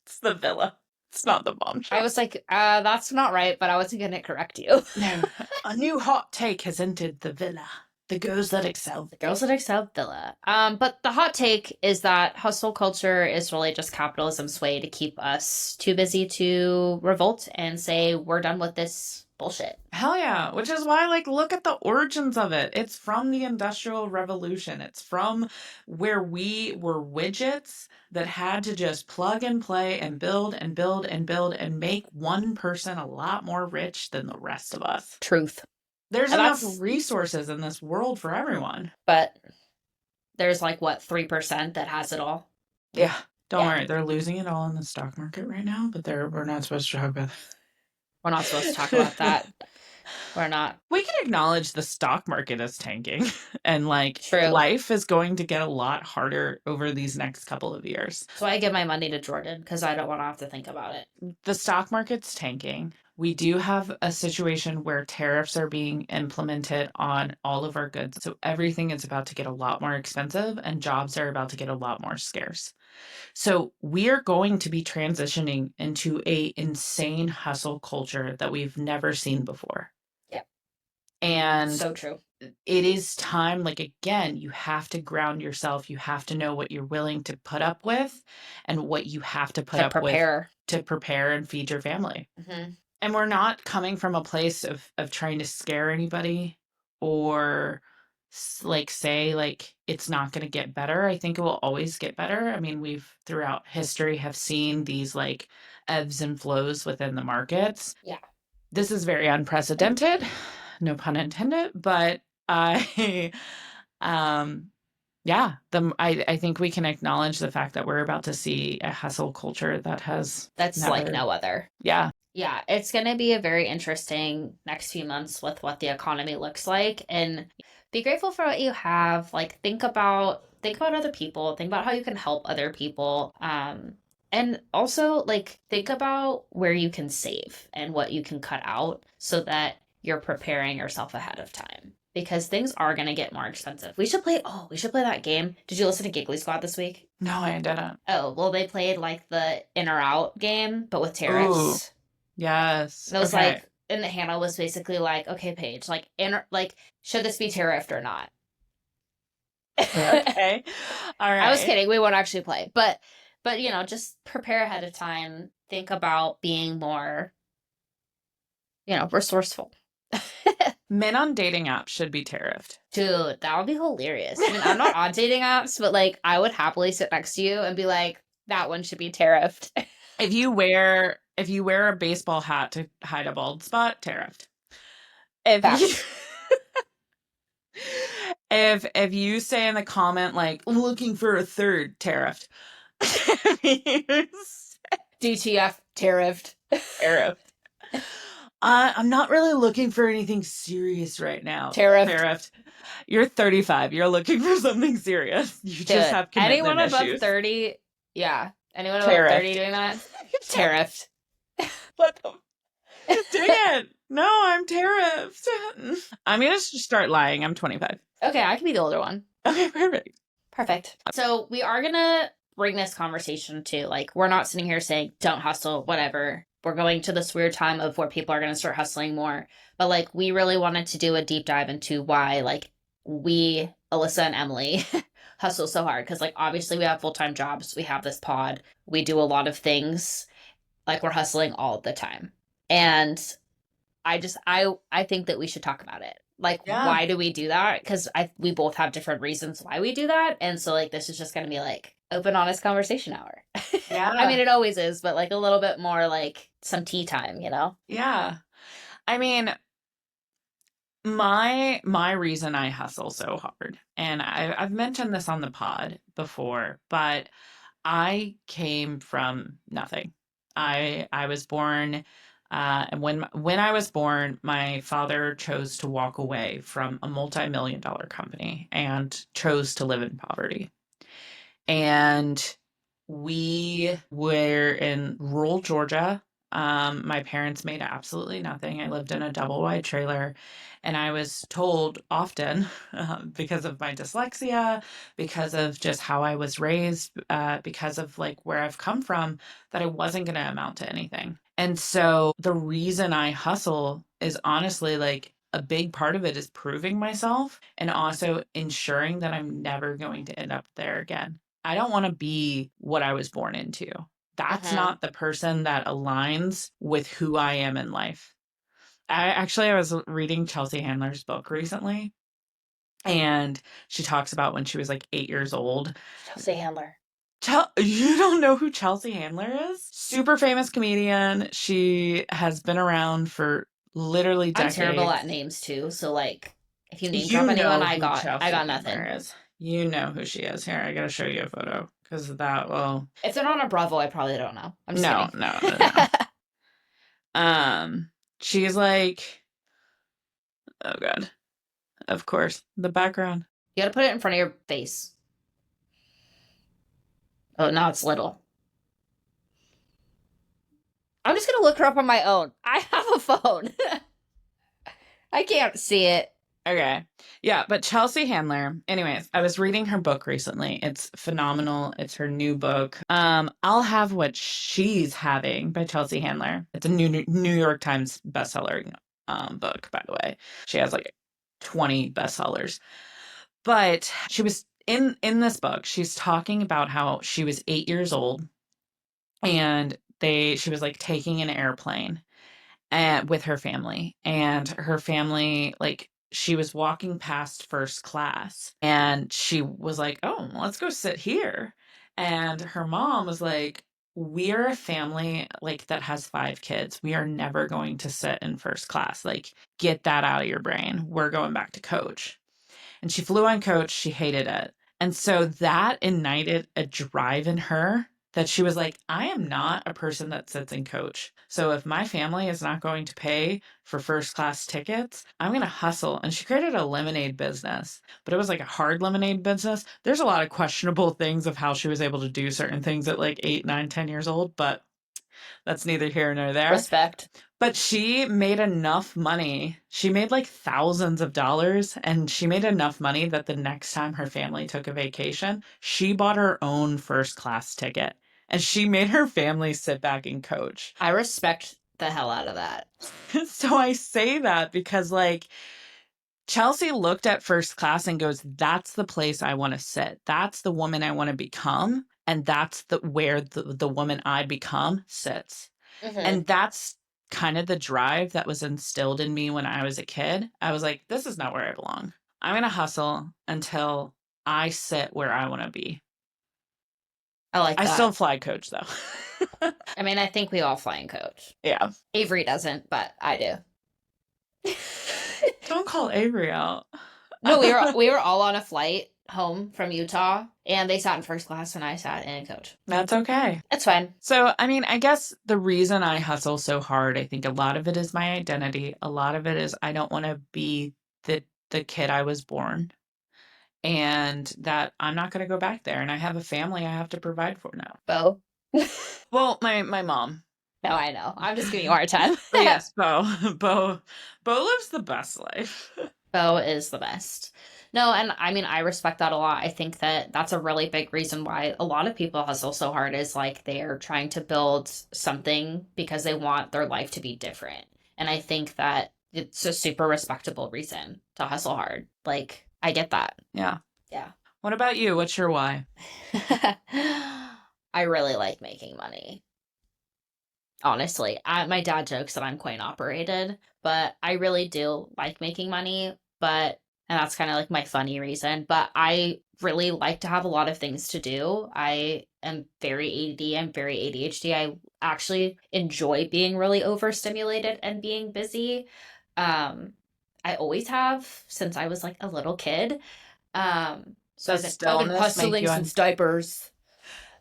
It's the villa. It's not the bombshell. I was like, that's not right, but I wasn't going to correct you. No. A new hot take has entered the villa. The girls that excel. The girls that excel villa. But the hot take is that hustle culture is really just capitalism's way to keep us too busy to revolt and say, we're done with this bullshit. Hell yeah. Which is why, like, look at the origins of it. It's from the Industrial Revolution. It's from where we were widgets that had to just plug and play and build and build and build and make one person a lot more rich than the rest of us. Truth. There's enough resources in this world for everyone. But there's like, what, 3% that has it all? Yeah. Don't worry. They're losing it all in the stock market right now, but we're not supposed to talk about that. We're not supposed to talk about that. We're not. We can acknowledge the stock market is tanking and like True. Life is going to get a lot harder over these next couple of years. So I give my money to Jordan because I don't want to have to think about it. The stock market's tanking. We do have a situation where tariffs are being implemented on all of our goods. So everything is about to get a lot more expensive and jobs are about to get a lot more scarce. So we are going to be transitioning into a insane hustle culture that we've never seen before. Yep. And so true. It is time, like, again, you have to ground yourself. You have to know what you're willing to put up with and what you have to put up with to prepare and feed your family. Mm-hmm. And we're not coming from a place of trying to scare anybody or like say like it's not going to get better. I think it will always get better. I mean, we've throughout history have seen these like ebbs and flows within the markets. Yeah. This is very unprecedented, no pun intended, but I think we can acknowledge the fact that we're about to see a hustle culture that's like no other. Yeah. Yeah, it's going to be a very interesting next few months with what the economy looks like, and be grateful for what you have. Like, think about other people, think about how you can help other people. And also like think about where you can save and what you can cut out so that you're preparing yourself ahead of time, because things are going to get more expensive. We should play that game. Did you listen to Giggly Squad this week? No, I didn't. Oh, well, they played like the in or out game, but with tariffs. Ooh. Yes. It was like, and Hannah was basically like, okay, Paige, like, should this be tariffed or not? Okay. All right. I was kidding. We won't actually play. But, you know, just prepare ahead of time. Think about being more, you know, resourceful. Men on dating apps should be tariffed. Dude, that would be hilarious. I mean, I'm not on dating apps, but, like, I would happily sit next to you and be like, that one should be tariffed. If you wear a baseball hat to hide a bald spot, tariffed. If you say in the comment like looking for a third, tariffed. DTF, tariffed. Tariffed. I'm not really looking for anything serious right now. Tariffed. Tariffed. You're 35. You're looking for something serious. You just Dude, have anyone commitment above issues. 30, yeah. Anyone above 30 Tariffed. doing that? Tariffed. What the? Dang it. No, I'm tariffed. I'm going to start lying. I'm 25. Okay, I can be the older one. Okay, perfect. Perfect. So we are going to bring this conversation to, like, we're not sitting here saying, don't hustle, whatever. We're going to this weird time of where people are going to start hustling more. But, like, we really wanted to do a deep dive into why, like, we, Elyssa and Emily, hustle so hard. Because, like, obviously we have full-time jobs. We have this pod. We do a lot of things. Like, we're hustling all the time. And I think that we should talk about it. Like, Yeah. why do we do that? Because we both have different reasons why we do that, and so like this is just gonna be like open, honest conversation hour. Yeah. I mean, it always is, but like a little bit more like some tea time, you know? Yeah. I mean, my reason I hustle so hard, and I've mentioned this on the pod before, but I came from nothing. I was born, and when I was born, my father chose to walk away from a multi-million-dollar company and chose to live in poverty. And we were in rural Georgia. My parents made absolutely nothing. I lived in a double wide trailer, and I was told often, because of my dyslexia, because of just how I was raised, because of like where I've come from, that I wasn't going to amount to anything. And so the reason I hustle is honestly like a big part of it is proving myself and also ensuring that I'm never going to end up there again. I don't want to be what I was born into. That's not the person that aligns with who I am in life. I was reading Chelsea Handler's book recently, and she talks about when she was like 8 years old. Chelsea Handler. You don't know who Chelsea Handler is? Super famous comedian. She has been around for literally decades. I'm terrible at names too, so like if you name You drop anyone, know I who got Chelsea nothing. Handler is. You know who she is. Here, I gotta show you a photo because that will. If they're not on Bravo, I probably don't know. I'm just No, kidding. no. She's like, oh god, of course, the background. You gotta put it in front of your face. Oh, now it's little. I'm just gonna look her up on my own. I have a phone. I can't see it. Okay. Yeah, but Chelsea Handler, anyways, I was reading her book recently. It's phenomenal. It's her new book. I'll Have What She's Having by Chelsea Handler. It's a New York Times bestseller book, by the way. She has like 20 bestsellers. But she was in this book, she's talking about how she was 8 years old and she was like taking an airplane and with her family, and her family, like, she was walking past first class and she was like, oh, let's go sit here. And her mom was like, we are a family like that has 5 kids. We are never going to sit in first class. Like, get that out of your brain. We're going back to coach. And she flew on coach. She hated it. And so that ignited a drive in her that she was like, I am not a person that sits in coach. So if my family is not going to pay for first class tickets, I'm going to hustle. And she created a lemonade business, but it was like a hard lemonade business. There's a lot of questionable things of how she was able to do certain things at like 8, 9, 10 years old, but that's neither here nor there. Respect. But she made enough money. She made like thousands of dollars, and she made enough money that the next time her family took a vacation, she bought her own first class ticket and she made her family sit back and coach. I respect the hell out of that. So I say that because, like, Chelsea looked at first class and goes, that's the place I want to sit. That's the woman I want to become. And that's where the woman I become sits. Mm-hmm. And that's kind of the drive that was instilled in me when I was a kid. I was like, this is not where I belong. I'm going to hustle until I sit where I want to be. I like that. I still fly coach, though. I mean, I think we all fly in coach. Yeah. Avery doesn't, but I do. Don't call Avery out. No, we were all on a flight home from Utah, and they sat in first class and I sat in coach. That's okay. It's fine. So, I mean, I guess the reason I hustle so hard, I think a lot of it is my identity. A lot of it is I don't want to be the kid I was born, and that I'm not going to go back there. And I have a family I have to provide for now. Bo. Well, my mom. No, I know. I'm just giving you a hard time. But yes, Bo. Bo lives the best life. Bo is the best. No, and I mean, I respect that a lot. I think that that's a really big reason why a lot of people hustle so hard is like they're trying to build something because they want their life to be different. And I think that it's a super respectable reason to hustle hard. Like, I get that. Yeah. Yeah. What about you? What's your why? I really like making money. Honestly, my dad jokes that I'm coin operated, but I really do like making money. And that's kind of like my funny reason. But I really like to have a lot of things to do. I am very ADD. I'm very ADHD. I actually enjoy being really overstimulated and being busy. I always have since I was like a little kid. So Does I've been stillness make hustling you since diapers.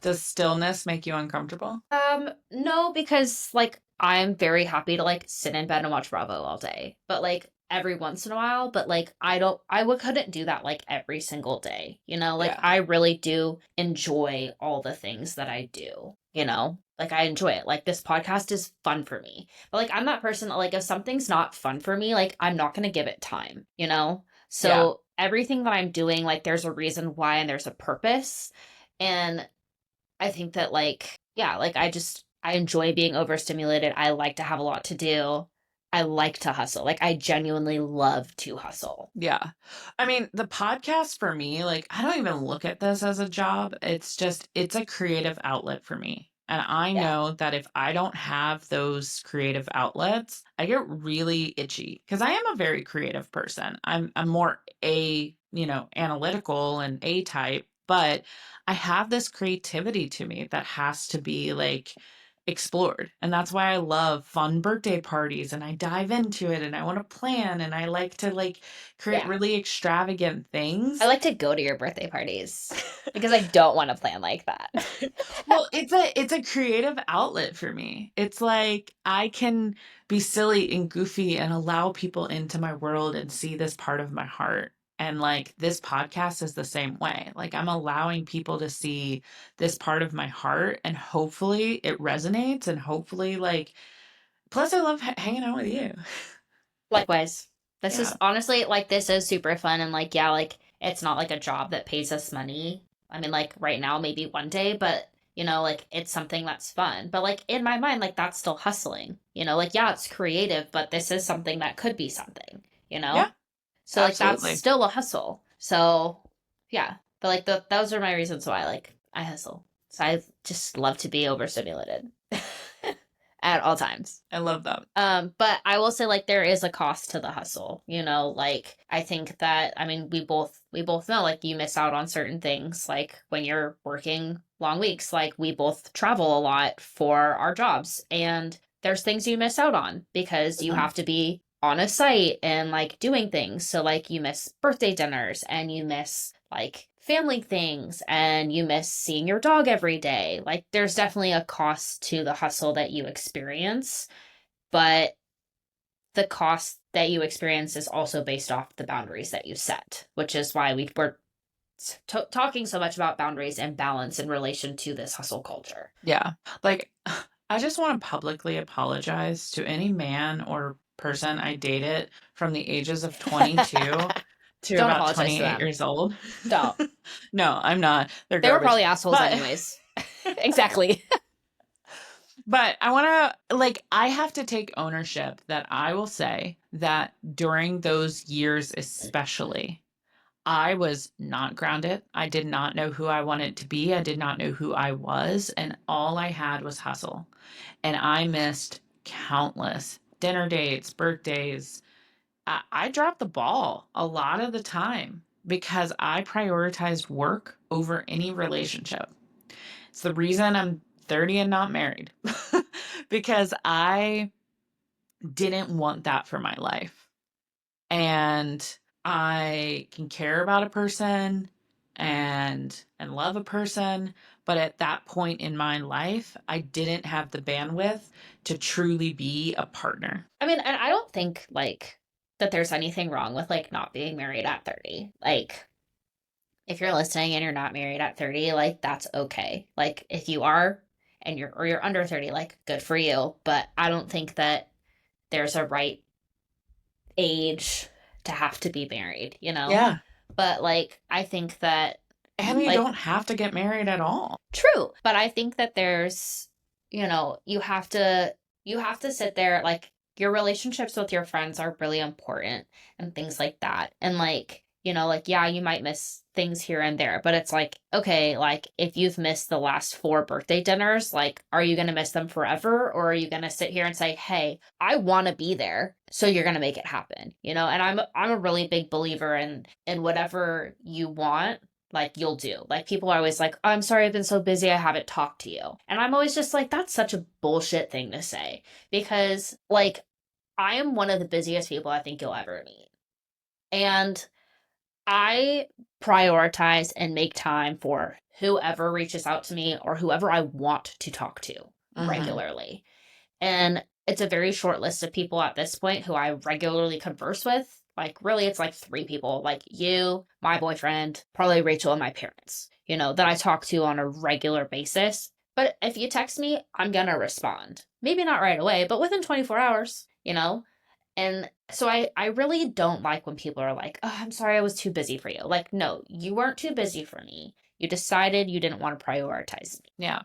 Does stillness make you uncomfortable? No, because like I'm very happy to like sit in bed and watch Bravo all day. But like every once in a while, but like couldn't do that like every single day, you know? Like Yeah. I really do enjoy all the things that I do, you know? Like I enjoy it. Like this podcast is fun for me. But like I'm that person that like if something's not fun for me, like I'm not going to give it time, you know? So everything that I'm doing like there's a reason why and there's a purpose. And I think that like yeah, like I enjoy being overstimulated. I like to have a lot to do. I like to hustle. Like I genuinely love to hustle. Yeah. I mean, the podcast for me, like, I don't even look at this as a job. It's a creative outlet for me. And I Yeah. know that if I don't have those creative outlets, I get really itchy because I am a very creative person. I'm more analytical and A type, but I have this creativity to me that has to be like explored. And that's why I love fun birthday parties and I dive into it and I want to plan and I like to like create Yeah. really extravagant I things. like to go to your birthday parties because I don't want to plan like that. Well, it's a creative outlet for me. It's like I can be silly and goofy and allow people into my world and see this part of my heart. And like this podcast is the same way. Like I'm allowing people to see this part of my heart and hopefully it resonates and hopefully like plus I love hanging out with you. Likewise. This is Yeah. honestly like this is super fun and like yeah, like it's not like a job that pays us money. I mean like right now maybe one day, but you know, like it's something that's fun. But like in my mind like that's still hustling. You know, like yeah, it's creative, but this is something that could be something, you Yeah, know? So like that's absolutely. still a hustle. So yeah, but like those are my reasons why like I hustle. So I just love to be overstimulated at all times. I love that. But I will say like there is a cost to the hustle, you know, like I think that I mean we both know like you miss out on certain things like when you're working long weeks, like we both travel a lot for our jobs and there's things you miss out on because you Mhm. have to be on a site and like doing things. So like you miss birthday dinners and you miss like family things and you miss seeing your dog every day. Like there's definitely a cost to the hustle that you experience, but the cost that you experience is also based off the boundaries that you set, which is why we're talking so much about boundaries and balance in relation to this hustle culture. Yeah. Like, I just want to publicly apologize to any man or person I dated from the ages of 22 to Don't about apologize to 28 them. years old. Don't. No, I'm not. They're They were garbage. probably assholes But anyways. Exactly. but I want to like I have to take ownership that I will say that during those years especially I was not grounded. I did not know who I wanted to be. I did not know who I was. And all I had was hustle. And I missed countless dinner dates, birthdays. I dropped the ball a lot of the time because I prioritized work over any relationship. It's the reason I'm 30 and not married because I didn't want that for my life. And I can care about a person and love a person, but at that point in my life, I didn't have the bandwidth to truly be a partner. I mean, and I don't think like that there's anything wrong with like not being married at 30. Like if you're listening and you're not married at 30, like that's okay. Like if you are and you're under 30, like good for you, but I don't think that there's a right age to have to be married, you know? Yeah. But like I think that And you like don't have to get married at all. true, but I think that there's, you know, you have to sit there like your relationships with your friends are really important and things like that. And like, you know, like yeah, you might miss things here and there, but it's like, okay, like if you've missed the last 4 birthday dinners, like are you going to miss them forever or are you going to sit here and say, "Hey, I want to be there." So you're going to make it happen, you know? And I'm a really big believer in whatever you want, like you'll do. Like people are always like, "Oh, I'm sorry, I've been so busy, I haven't talked to you." And I'm always just like, that's such a bullshit thing to say because like I am one of the busiest people I think you'll ever meet. And I prioritize and make time for whoever reaches out to me or whoever I want to talk to regularly. And it's a very short list of people at this point who I regularly converse with. Like, really, it's like 3 people like you, my boyfriend, probably Rachel, and my parents, you know, that I talk to on a regular basis. But if you text me, I'm going to respond. Maybe not right away, but within 24 hours, you know? And so I really don't like when people are like, "Oh, I'm sorry, I was too busy for you." Like, no, you weren't too busy for me. You decided you didn't want to prioritize me. Yeah.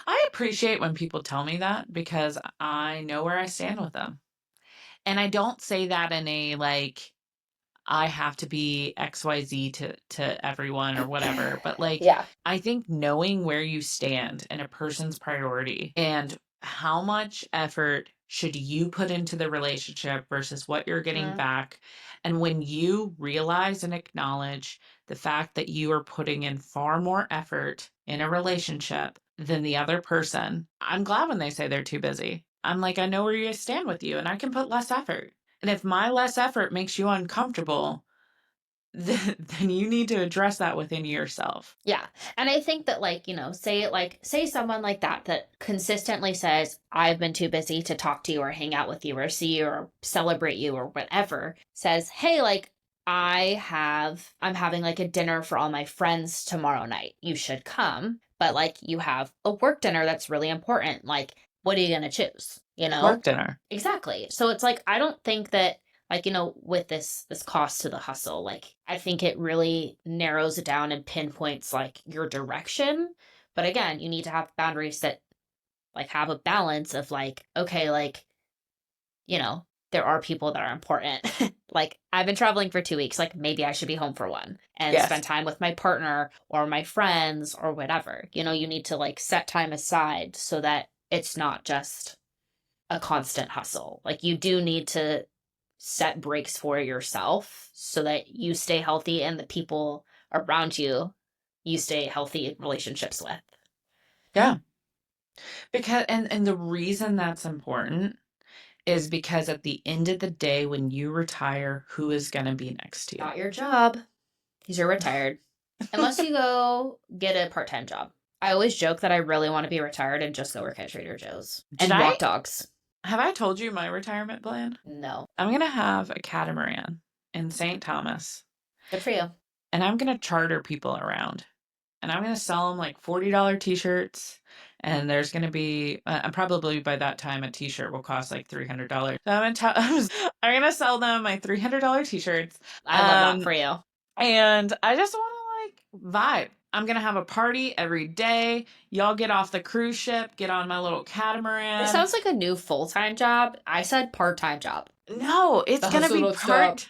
I appreciate when people tell me that because I know where I stand with them. And I don't say that in a like, I have to be XYZ to everyone or whatever, but like Yeah. I think knowing where you stand and a person's priority and how much effort should you put into the relationship versus what you're getting back. And when you realize and acknowledge the fact that you are putting in far more effort in a relationship than the other person, I'm glad when they say they're too busy. I'm like, I know where you stand with you and I can put less effort. And if my less effort makes you uncomfortable, then you need to address that within yourself. Yeah. And I think that like, you know, say someone like that consistently says, "I've been too busy to talk to you or hang out with you or see you or celebrate you or whatever," says, "Hey, like I'm having like a dinner for all my friends tomorrow night. You should come." But like you have a work dinner that's really important. Like, what are you going to choose? You Work know? dinner. Exactly. So it's like I don't think that like, you know, with this cost to the hustle, like I think it really narrows it down and pinpoints like your direction. But again, you need to have boundaries that like have a balance of like, okay, like, you know, there are people that are important. Like I've been traveling for 2 weeks, like maybe I should be home for one and Yes. spend time with my partner or my friends or whatever. You know, you need to like set time aside so that it's not just a constant hustle. Like you do need to set breaks for yourself so that you stay healthy and the people around you stay healthy relationships with. Yeah. Because and the reason that's important is because at the end of the day when you retire, who is going to be next to you? Not your job because you're retired. Unless you go get a part-time job. I always joke that I really want to be retired and just go work at Trader Joe's and walk dogs. Have I told you my retirement plan? No. I'm going to have a catamaran in St. Thomas Good for you. and I'm going to charter people around. And I'm going to sell them like $40 t-shirts. And there's going to be, probably by that time, a t-shirt will cost like $300. So I'm going to sell them my $300 t-shirts. I love that for you. And I just want to like vibe. I'm going to have a party every day. Y'all get off the cruise ship, get on my little catamaran. It sounds like a new full-time job. I said part-time job. No, it's going to be part.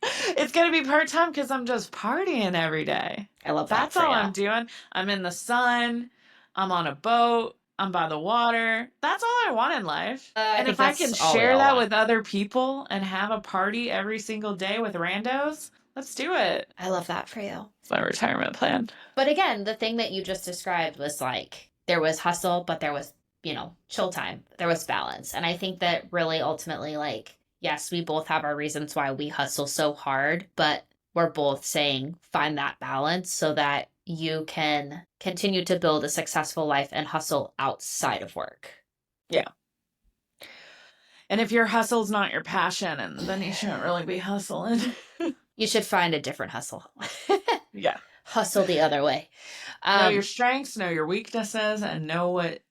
It's going to be part-time because I'm just partying every day. I love that. That's all I'm doing. I'm in the sun. I'm on a boat. I'm by the water. That's all I want in life. And if I can share that with other people and have a party every single day with randos, let's do it. I love that for you. It's my retirement plan. But again, the thing that you just described was like there was hustle, but there was, you know, chill time. There was balance. And I think that really ultimately, like, yes, we both have our reasons why we hustle so hard, but we're both saying find that balance so that you can continue to build a successful life and hustle outside of work. Yeah. And if your hustle's not your passion, and then you shouldn't really be hustling. You should find a different hustle. Yeah. Hustle the other way. Know your strengths, know your weaknesses, and know what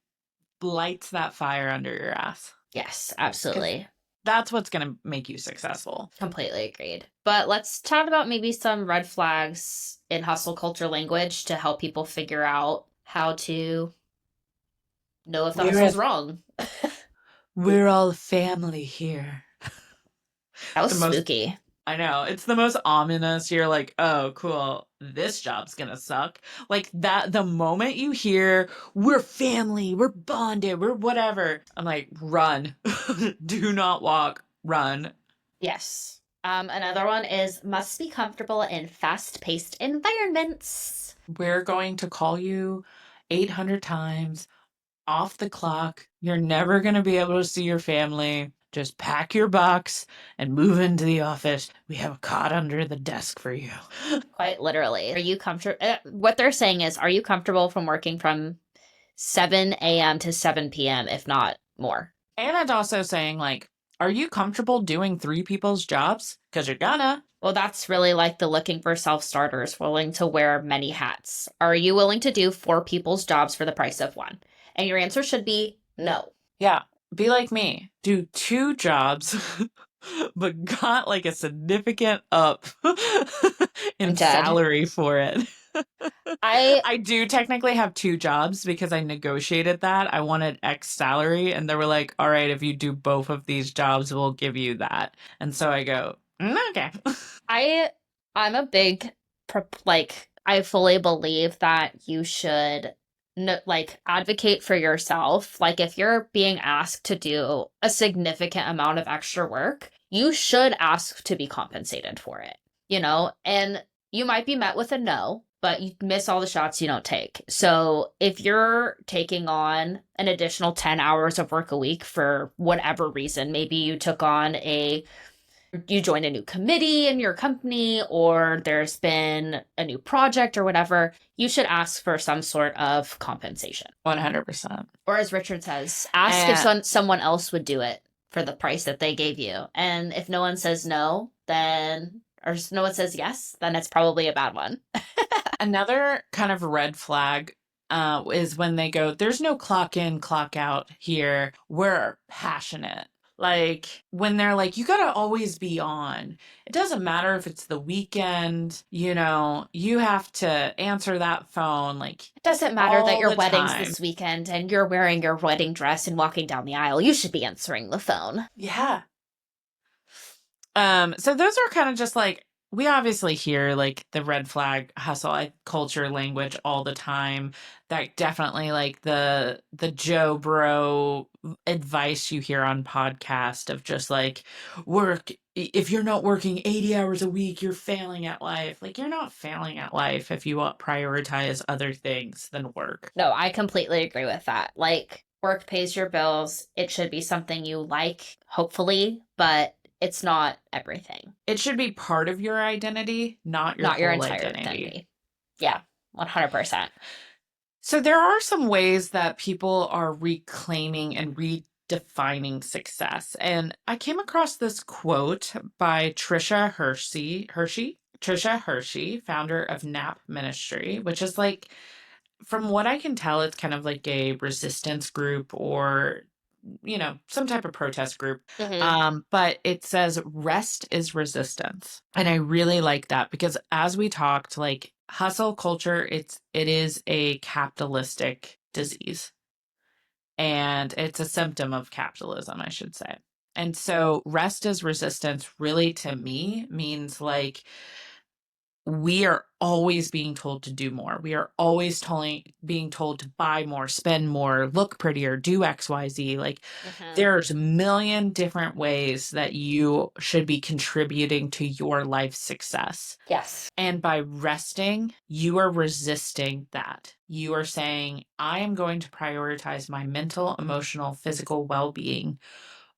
lights that fire under your ass. Yes, absolutely. That's what's going to make you successful. Completely agreed. But let's chat about maybe some red flags in hustle culture language to help people figure out how to know if the hustle's wrong. We're all family here. That was The most spooky. I know. It's the most ominous. You're like, oh, cool. This job's gonna suck. Like that, the moment you hear, we're family, we're bonded, we're whatever, I'm like, run. Do not walk, run. Yes. Another one is must be comfortable in fast-paced environments. We're going to call you 800 times off the clock. You're never going to be able to see your family. Just pack your box and move into the office. We have a cot under the desk for you. Quite literally. Are you comfortable? What they're saying is, are you comfortable from working from 7 a.m. to 7 p.m., if not more? And it's also saying, like, are you comfortable doing 3 people's jobs? Because you're gonna. Well, that's really like the looking for self-starters, willing to wear many hats. Are you willing to do 4 people's jobs for the price of one? And your answer should be no. Yeah. Be like me. Do 2 jobs, but got like a significant up in salary for it. I do technically have 2 jobs because I negotiated that. I wanted X salary, and they were like, all right, if you do both of these jobs, we'll give you that. And so I go, okay. I'm a big, I fully believe that you should advocate for yourself. Like if you're being asked to do a significant amount of extra work, you should ask to be compensated for it, and you might be met with a no, but you miss all the shots you don't take. So if you're taking on an additional 10 hours of work a week for whatever reason, maybe you joined a new committee in your company, or there's been a new project or whatever, you should ask for some sort of compensation. 100%. Or as Richard says, ask if someone else would do it for the price that they gave you. And if no one says no, or no one says yes, then it's probably a bad one. Another kind of red flag is when they go, there's no clock in, clock out here. We're passionate. Like when they're like, you gotta always be on. It doesn't matter if it's the weekend, you have to answer that phone. Like it doesn't matter that your wedding's this weekend and you're wearing your wedding dress and walking down the aisle. You should be answering the phone. Yeah. So those are kind of just like, we obviously hear like the red flag hustle culture language all the time. That definitely like the Joe Bro advice you hear on podcast of just like work. If you're not working 80 hours a week, you're failing at life. Like you're not failing at life if you prioritize other things than work. No, I completely agree with that. Like work pays your bills. It should be something you like, hopefully, but it's not everything. It should be part of your identity, not your entire identity. Yeah, 100%. So there are some ways that people are reclaiming and redefining success. And I came across this quote by Trisha Hershey, founder of NAP Ministry, which is like, from what I can tell, it's kind of like a resistance group or some type of protest group. Mm-hmm. But it says rest is resistance. And I really like that because as we talked, like hustle culture, it is a capitalistic disease. And it's a symptom of capitalism, I should say. And so rest is resistance really to me means like we are always being told to do more. We are always being told to buy more, spend more, look prettier, do XYZ. Like there's a million different ways that you should be contributing to your life success. Yes. And by resting, you are resisting that. You are saying, I am going to prioritize my mental, emotional, physical well-being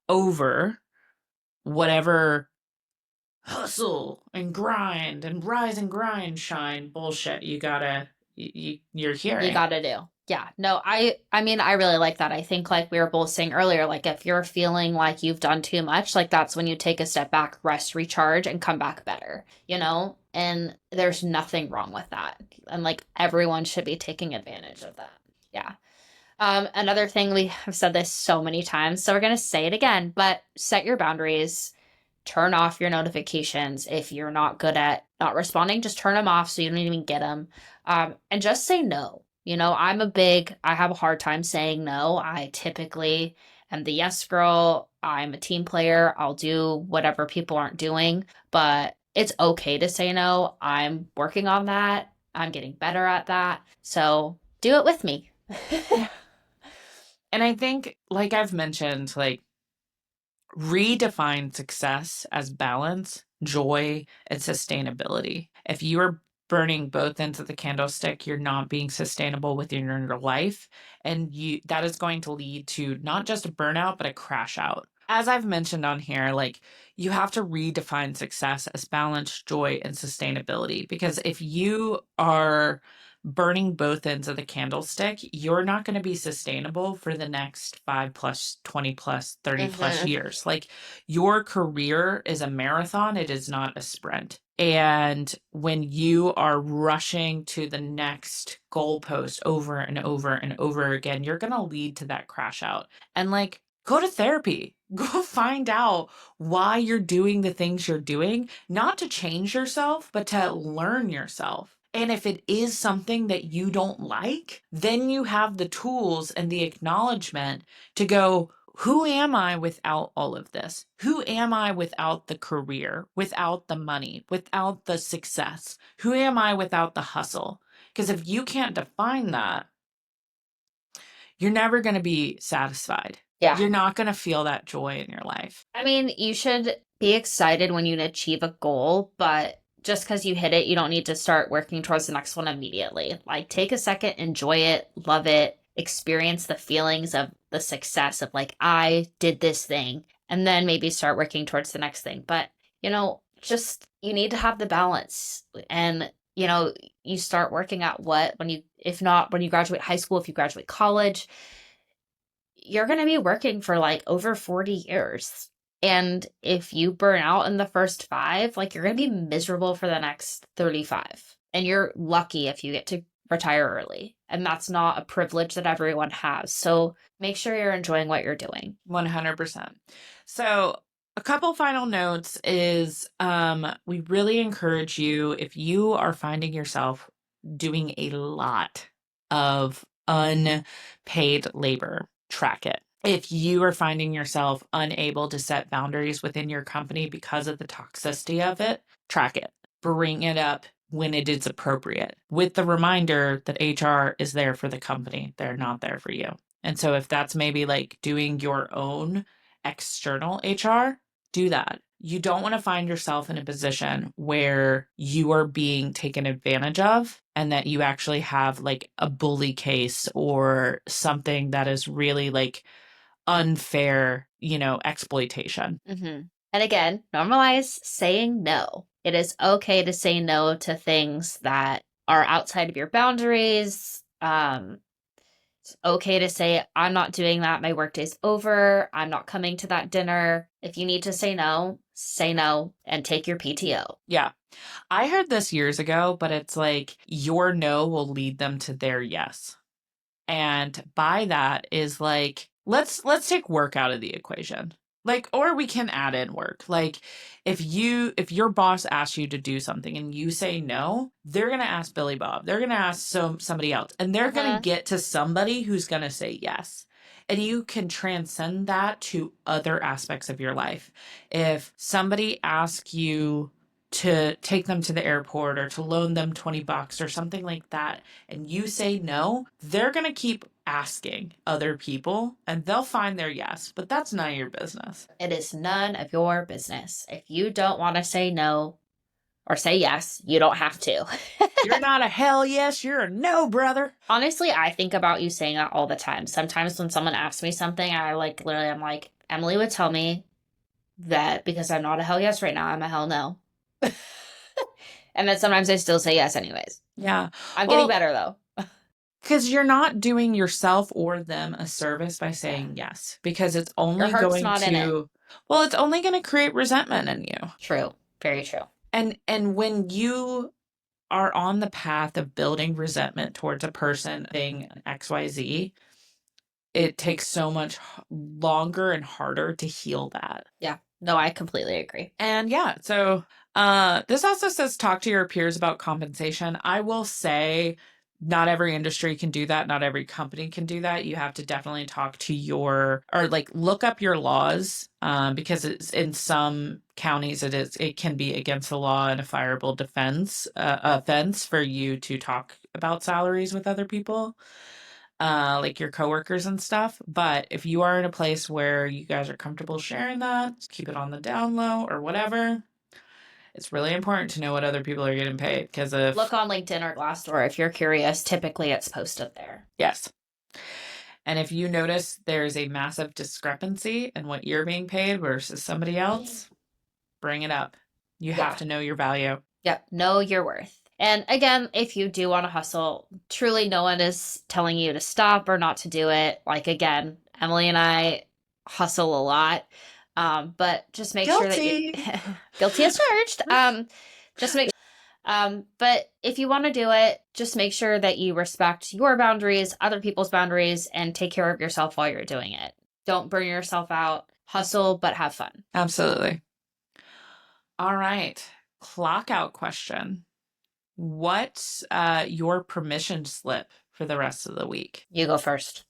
over whatever hustle and grind and rise and grind shine bullshit you're You hearing. gotta do. Yeah. No, I mean, I really like that. I think like we were both saying earlier, like if you're feeling like you've done too much, like that's when you take a step back, rest, recharge, and come back better, you know? And there's nothing wrong with that. And like everyone should be taking advantage of that. Yeah. Another thing, we have said this so many times, so we're gonna say it again, but set your boundaries, turn off your notifications. If you're not good at not responding, just turn them off so you don't even get them. And just say no. You know, I have a hard time saying no. I typically am the yes girl. I'm a team player. I'll do whatever people aren't doing, but it's okay to say no. I'm working on that. I'm getting better at that. So do it with me. Yeah. And I think, like I've mentioned, like redefine success as balance, joy, and sustainability. If you are burning both ends of the candlestick, you're not being sustainable within your life. And that is going to lead to not just a burnout, but a crash out. As I've mentioned on here, like you have to redefine success as balance, joy, and sustainability. Because if you are burning both ends of the candlestick, you're not going to be sustainable for the next 5 plus, 20 plus, 30 plus years. Like your career is a marathon, it is not a sprint. And when you are rushing to the next goalpost over and over and over again, you're going to lead to that crash out. And like, go to therapy. Go find out why you're doing the things you're doing, not to change yourself, but to learn yourself. And if it is something that you don't like, then you have the tools and the acknowledgement to go, who am I without all of this? Who am I without the career, without the money, without the success? Who am I without the hustle? Because if you can't define that, you're never going to be satisfied. Yeah. You're not going to feel that joy in your life. I mean, you should be excited when you achieve a goal, but just because you hit it, you don't need to start working towards the next one immediately. Like, take a second, enjoy it, love it, experience the feelings of the success of, like, I did this thing, and then maybe start working towards the next thing. But, you know, just you need to have the balance. And, you know, you start working at what when you, if not when you graduate high school, if you graduate college, you're going to be working for like over 40 years. And if you burn out in the first 5, like you're going to be miserable for the next 35. And you're lucky if you get to retire early. And that's not a privilege that everyone has. So make sure you're enjoying what you're doing. 100%. So a couple final notes is we really encourage you, if you are finding yourself doing a lot of unpaid labor, track it. If you are finding yourself unable to set boundaries within your company because of the toxicity of it, track it. Bring it up when it is appropriate, with the reminder that HR is there for the company. They're not there for you. And so if that's maybe like doing your own external HR, do that. You don't want to find yourself in a position where you are being taken advantage of and that you actually have like a bully case or something that is really like unfair, exploitation. Mm-hmm. And again, normalize saying no. It is okay to say no to things that are outside of your boundaries. It's okay to say, I'm not doing that. My workday's over. I'm not coming to that dinner. If you need to say no and take your PTO. Yeah. I heard this years ago, but it's like your no will lead them to their yes. And by that is like, let's take work out of the equation. Like, or we can add in work. Like if your boss asks you to do something and you say no, they're going to ask Billy Bob. They're going to ask somebody else and they're going to get to somebody who's going to say yes. And you can transcend that to other aspects of your life. If somebody asks you to take them to the airport or to loan them $20 or something like that, and you say no, they're going to keep asking other people and they'll find their yes, but that's none of your business. It is none of your business. If you don't want to say no or say yes, you don't have to. You're not a hell yes, you're a no, brother. Honestly, I think about you saying that all the time. Sometimes when someone asks me something, I'm like, Emily would tell me, that because I'm not a hell yes right now, I'm a hell no. And then sometimes I still say yes anyways. Yeah. I'm getting better though. Because you're not doing yourself or them a service by saying yes, because it's only Your heart's going not in it. to, well, it's only going to create resentment in you. True. Very true. And when you are on the path of building resentment towards a person thing XYZ, it takes so much longer and harder to heal that. Yeah. No, I completely agree. And yeah, so this also says talk to your peers about compensation. I will say not every industry can do that. Not every company can do that. You have to definitely talk to or like look up your laws, because it's in some counties it can be against the law and a fireable offense for you to talk about salaries with other people, like your coworkers and stuff. But if you are in a place where you guys are comfortable sharing that, just keep it on the down low or whatever. It's really important to know what other people are getting paid, because if Look on LinkedIn or Glassdoor if you're curious. Typically, it's posted there. yes. And if you notice there's a massive discrepancy in what you're being paid versus somebody else, bring it up. You have to know your value. Yep. Know your worth. And again, if you do want to hustle, truly no one is telling you to stop or not to do it. Like, again, Emily and I hustle a lot. But just make sure that you guilty as charged. Just make but if you want to do it, just make sure that you respect your boundaries, other people's boundaries, and take care of yourself while you're doing it. Don't burn yourself out. Hustle, but have fun. Absolutely. All right. Clock out question. What's your permission slip for the rest of the week? You go first.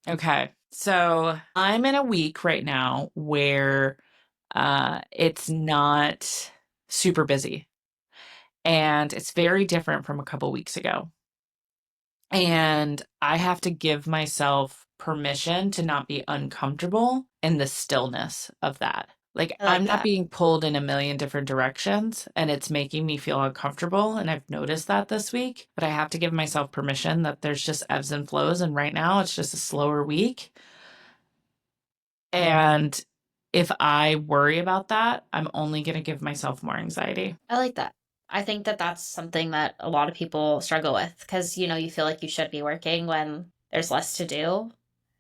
Okay. So I'm in a week right now where it's not super busy. And it's very different from a couple weeks ago. And I have to give myself permission to not be uncomfortable in the stillness of that. Like I'm not being pulled in a million different directions, and it's making me feel uncomfortable. And I've noticed that this week, but I have to give myself permission that there's just ebbs and flows. And right now it's just a slower week. And if I worry about that, I'm only going to give myself more anxiety. I like that. I think that that's something that a lot of people struggle with because, you feel like you should be working when there's less to do.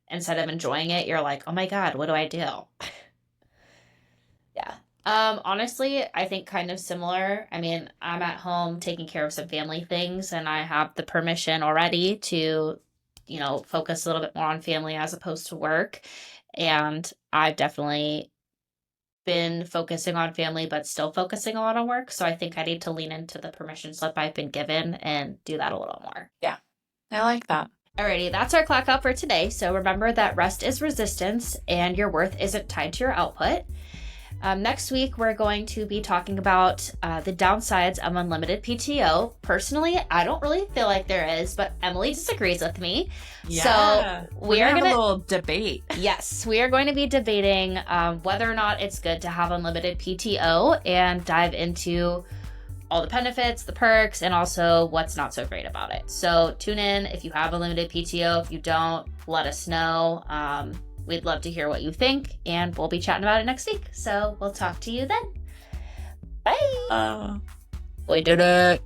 Instead of enjoying it, you're like, oh my God, what do I do? Yeah. Honestly, I think kind of similar. I mean, I'm at home taking care of some family things and I have the permission already to, focus a little bit more on family as opposed to work. And I've definitely been focusing on family, but still focusing a lot on work. So I think I need to lean into the permission slip I've been given and do that a little more. Yeah, I like that. Alrighty, that's our clock out for today. So remember that rest is resistance and your worth isn't tied to your output. Next week, we're going to be talking about the downsides of unlimited PTO. Personally, I don't really feel like there is, but Emily disagrees with me. Yeah. So we are going to have a little debate. Yes, we are going to be debating whether or not it's good to have unlimited PTO and dive into all the benefits, the perks, and also what's not so great about it. So tune in if you have unlimited PTO. If you don't, let us know. We'd love to hear what you think, and we'll be chatting about it next week. So we'll talk to you then. Bye. We did it.